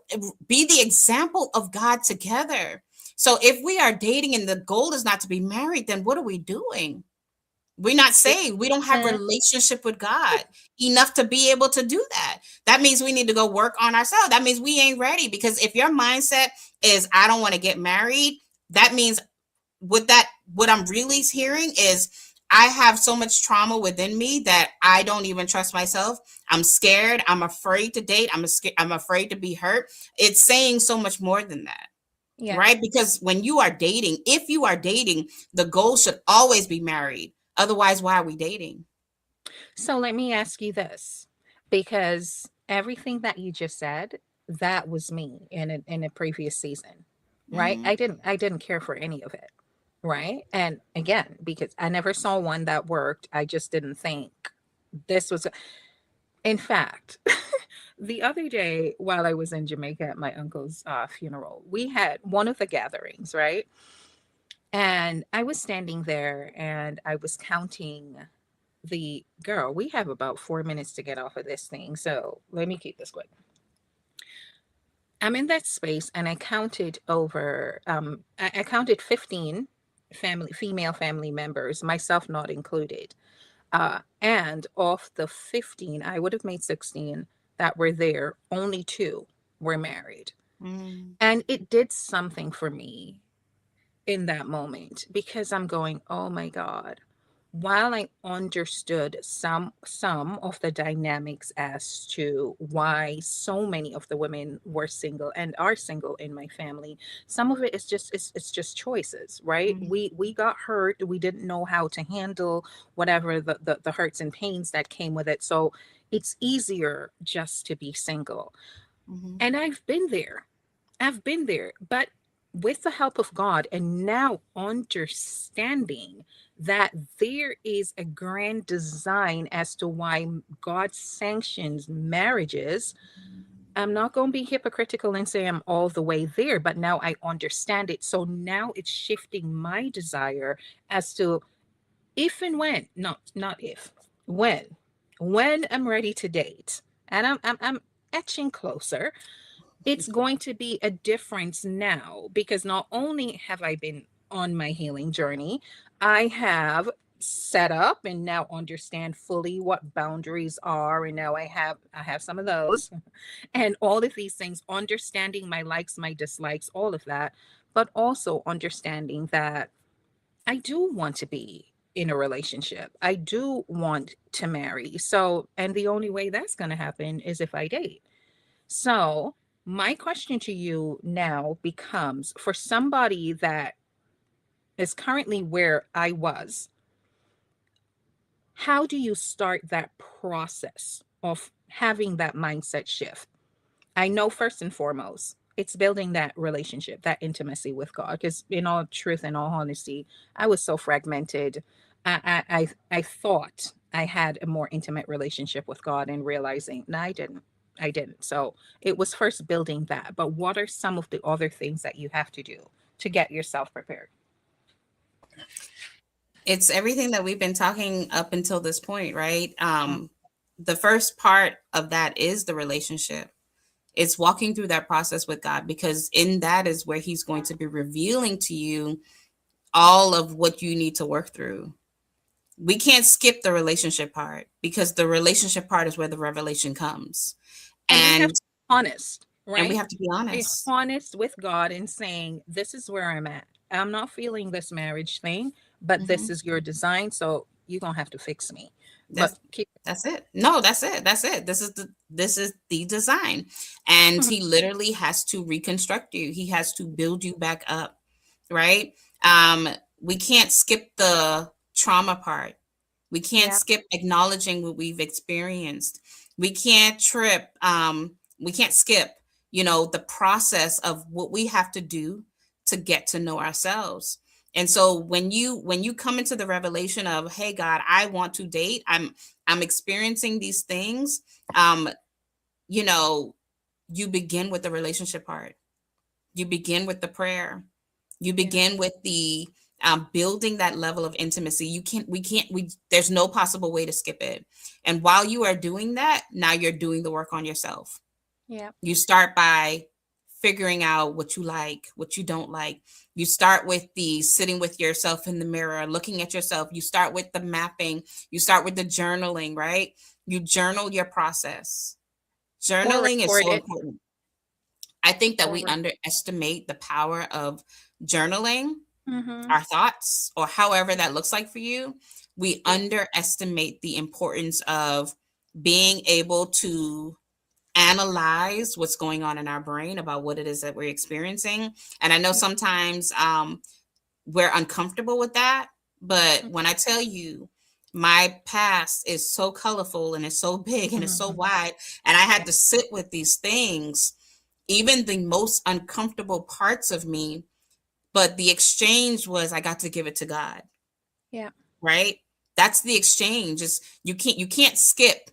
S2: be the example of God together. So if we are dating and the goal is not to be married, then what are we doing? We're not saved. We don't have
S1: Mm,
S2: relationship with God enough to be able to do that. That means we need to go work on ourselves. That means we ain't ready, because if your mindset is I don't want to get married, that means what I'm really hearing is I have so much trauma within me that I don't even trust myself. I'm scared. I'm afraid to date. I'm afraid to be hurt. It's saying so much more than that,
S1: yeah.
S2: right? Because when you are dating, if you are dating, the goal should always be married. Otherwise, why are we dating?
S1: So let me ask you this, because everything that you just said, that was me in a previous season, right?
S2: Mm-hmm.
S1: I didn't care for any of it, right? And again, because I never saw one that worked, I just didn't think this was. In fact, the other day while I was in Jamaica at my uncle's funeral, we had one of the gatherings, right? And I was standing there and I was counting the girl. We have about 4 minutes to get off of this thing. So let me keep this quick. I'm in that space and I counted over, I counted 15 female family members, myself not included. And of the 15, I would have made 16 that were there, only two were married.
S2: Mm-hmm.
S1: And it did something for me in that moment because I'm going, oh my God. While I understood some of the dynamics as to why so many of the women were single and are single in my family, some of it is just it's just choices, right? We got hurt, we didn't know how to handle whatever the hurts and pains that came with it. So it's easier just to be single.
S2: Mm-hmm.
S1: And I've been there, but with the help of God and now understanding that there is a grand design as to why God sanctions marriages. I'm not going to be hypocritical and say I'm all the way there, but now I understand it. So now it's shifting my desire as to if and when, not if, when, when I'm ready to date. And I'm etching closer, it's going to be a difference now because not only have I been on my healing journey, I have set up and now understand fully what boundaries are, and now I have some of those and all of these things, understanding my likes, my dislikes, all of that, but also understanding that I do want to be in a relationship. I do want to marry. So, and the only way that's going to happen is if I date. So, my question to you now becomes for somebody that is currently where I was, how do you start that process of having that mindset shift? I know first and foremost, it's building that relationship, that intimacy with God. Because in all truth and all honesty, I was so fragmented. I thought I had a more intimate relationship with God and realizing, no, I didn't. I didn't. So it was first building that. But what are some of the other things that you have to do to get yourself prepared?
S2: It's everything that we've been talking up until this point, right?
S1: Mm.
S2: The first part of that is the relationship. It's walking through that process with God, because in that is where He's going to be revealing to you all of what you need to work through. We can't skip the relationship part, because the relationship part is where the revelation comes.
S1: And we have
S2: And
S1: to be honest,
S2: And we
S1: right?
S2: have to be
S1: Be
S2: honest.
S1: honest with God and saying, this is where I'm at. I'm not feeling this marriage thing, but this
S2: Hmm.
S1: is your design. So you're going to have to fix me. But
S2: That's
S1: keep,
S2: that's it. No, that's it. That's it. This is the design. And
S1: Mhm.
S2: he literally has to reconstruct you. He has to build you back up, right? Um, we can't skip the trauma part. We can't
S1: Yeah.
S2: skip acknowledging what we've experienced. We can't skip, the process of what we have to do to get to know ourselves. And so when you come into the revelation of, hey God, I want to date, I'm experiencing these things, um, you know, you begin with the relationship part. You begin with the prayer. You
S1: Yeah.
S2: begin with the building that level of intimacy. There's no possible way to skip it. And while you are doing that, now you're doing the work on yourself.
S1: Yeah.
S2: You start by figuring out what you like, what you don't like. You start with the sitting with yourself in the mirror, looking at yourself. You start with the mapping. You start with the journaling, right? You journal your process.
S1: Or
S2: Journaling is
S1: record
S2: so
S1: it.
S2: important. I think that
S1: Or
S2: we underestimate the power of journaling
S1: mm-hmm.
S2: our thoughts, or however that looks like for you. We
S1: Yeah.
S2: underestimate the importance of being able to analyze what's going on in our brain about what it is that we're experiencing. And I know sometimes we're uncomfortable with that. But when I tell you, my past is so colorful and it's so big and it's so
S1: Mm-hmm.
S2: wide, and I had
S1: Yeah.
S2: to sit with these things, even the most uncomfortable parts of me. But the exchange was I got to give it to God,
S1: Yeah.
S2: right? That's the exchange. Is you can't skip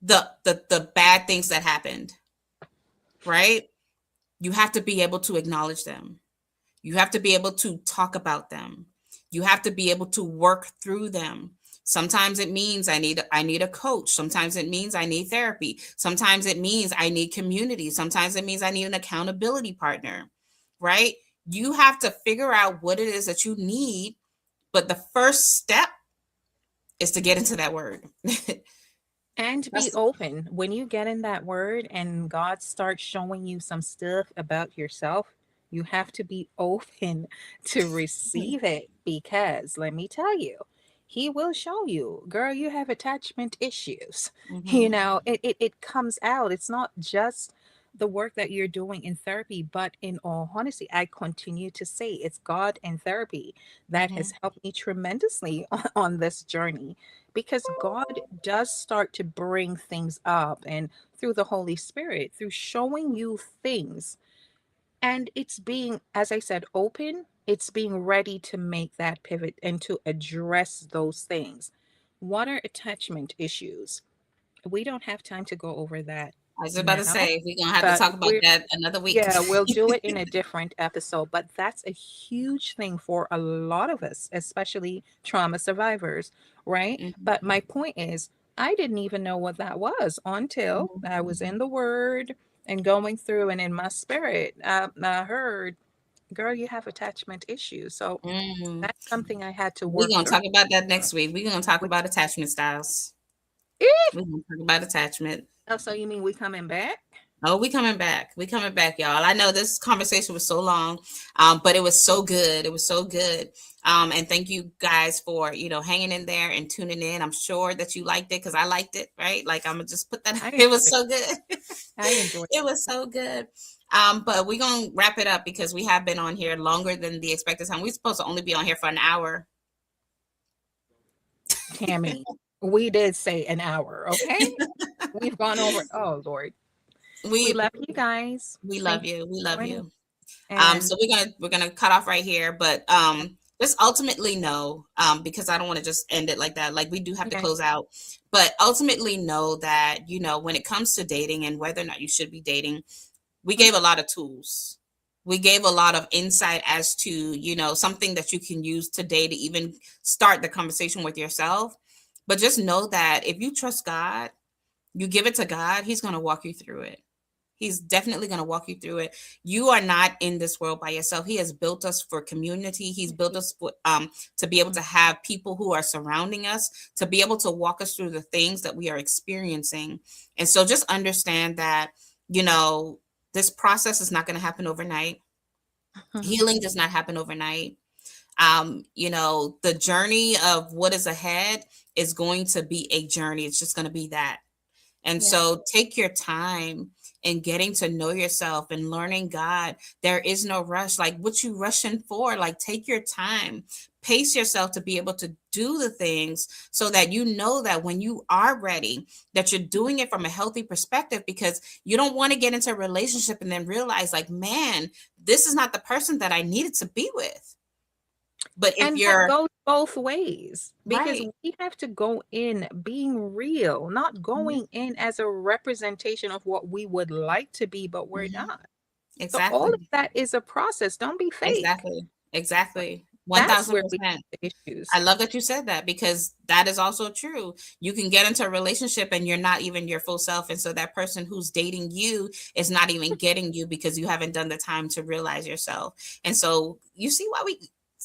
S2: the bad things that happened, right? You have to be able to acknowledge them. You have to be able to talk about them. You have to be able to work through them. Sometimes it means I need a coach. Sometimes it means I need therapy. Sometimes it means I need community. Sometimes it means I need an accountability partner, right? You have to figure out what it is that you need, but the first step is to get into that word.
S1: And be
S2: That's
S1: open when you get in that word and God starts showing you some stuff about yourself. You have to be open to receive it because let me tell you, He will show you, girl, you have attachment issues.
S2: hmm
S1: It comes out. It's not just the work that you're doing in therapy, but in all honesty, I continue to say it's God and therapy that has
S2: hmm
S1: helped me tremendously on this journey because God does start to bring things up and through the Holy Spirit, through showing you things. And it's being, as I said, open, it's being ready to make that pivot and to address those things. What are attachment issues? We don't have time to go over that
S2: I was about to
S1: now,
S2: say we're gonna have to
S1: but
S2: talk about
S1: we're
S2: that another week.
S1: yeah, we'll do it in a different episode, but that's a huge thing for a lot of us, especially trauma survivors, right?
S2: Mhm,
S1: But my point is, I didn't even know what that was until
S2: mhm,
S1: I was in the Word and going through, and in my spirit, I heard, girl, you have attachment issues. So
S2: mhm.
S1: that's something I had to
S2: We're
S1: work
S2: gonna
S1: through.
S2: talk about that next week. We're gonna talk
S1: With,
S2: about attachment styles.
S1: eh,
S2: We're gonna talk about attachment.
S1: oh, so you mean we coming back?
S2: Oh, we coming back. We coming back, y'all. I know this conversation was so long, but it was so good. It was so good. And thank you guys for hanging in there and tuning in. I'm sure that you liked it because I liked it, right? Like I'm gonna just put that.
S1: I
S2: It
S1: enjoyed
S2: was
S1: it.
S2: so good.
S1: I enjoyed
S2: It was so good. But we're gonna wrap it up because we have been on here longer than the expected time. We're supposed to only be on here for an hour.
S1: Tammy. We did say an hour, okay? We've gone over. Oh, Lord. We
S2: we
S1: love you guys.
S2: we
S1: Thank
S2: love
S1: you
S2: you. We
S1: for
S2: love
S1: joining.
S2: you.
S1: And
S2: So we're gonna cut off right here, but just ultimately know, because I don't want to just end it like that. Like we do have to
S1: okay,
S2: close out, but ultimately know that when it comes to dating and whether or not you should be dating, we
S1: mm,
S2: gave a lot of tools. We gave a lot of insight as to something that you can use today to even start the conversation with yourself. But just know that if you trust God, you give it to God, He's gonna walk you through it. He's definitely going to walk you through it. You are not in this world by yourself. He has built us for community. He's built us for, to be able
S1: mm,
S2: to have people who are surrounding us, to be able to walk us through the things that we are experiencing. And so just understand that, you know, This process is not going to happen overnight. Healing does not happen overnight. The journey of what is ahead is going to be a journey. It's just going to be that. And
S1: Yeah.
S2: so take your time in getting to know yourself and learning God. There is no rush. Like, what you rushing for? Like, take your time, pace yourself to be able to do the things so that you know that when you are ready, that you're doing it from a healthy perspective, because you don't want to get into a relationship and then realize, like, man, this is not the person that I needed to be with. But if
S1: And that
S2: you're
S1: goes both ways, because
S2: right,
S1: we have to go in being real, not
S2: mhm,
S1: going in as a representation of what we would like to be, but we're
S2: mhm,
S1: not. So all of
S2: exactly.
S1: that is a process. Don't be fake.
S2: Exactly. Exactly.
S1: That's where we
S2: 1000%.
S1: have the issues.
S2: I love that you said that, because that is also true. You can get into a relationship and you're not even your full self. And so that person who's dating you is not even getting you because you haven't done the time to realize yourself. And so you see why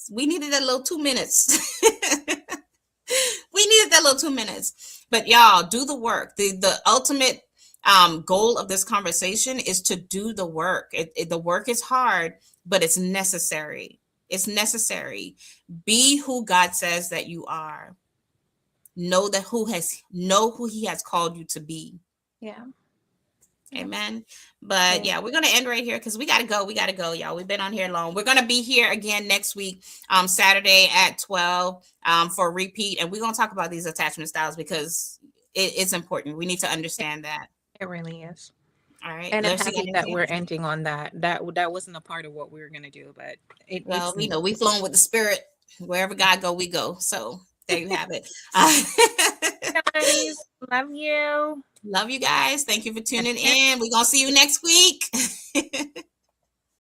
S2: we needed that little 2 minutes. We needed that little 2 minutes. But y'all, do the work. The ultimate goal of this conversation is to do the work. The work is hard, but it's necessary. It's necessary. Be who God says that you are. Know who He has called you to be.
S1: Yeah. Yeah.
S2: Amen. But
S1: Yeah.
S2: yeah, we're gonna end right here because we gotta go. We gotta go, y'all. We've been on here long. We're gonna be here again next week, Saturday at 12, for a repeat, and we're gonna talk about these attachment styles because it's important. We need to
S1: It,
S2: understand that.
S1: it really is.
S2: All right.
S1: And I'm
S2: Larissa, you got
S1: happy that
S2: anything?
S1: we're ending on that. That wasn't a part of what we were gonna do, but
S2: Well,
S1: it's needed.
S2: we flown with the Spirit. Wherever God go, we go. So there you have it.
S1: Guys, love you.
S2: Love you guys. Thank you for tuning in. We're gonna see you next week.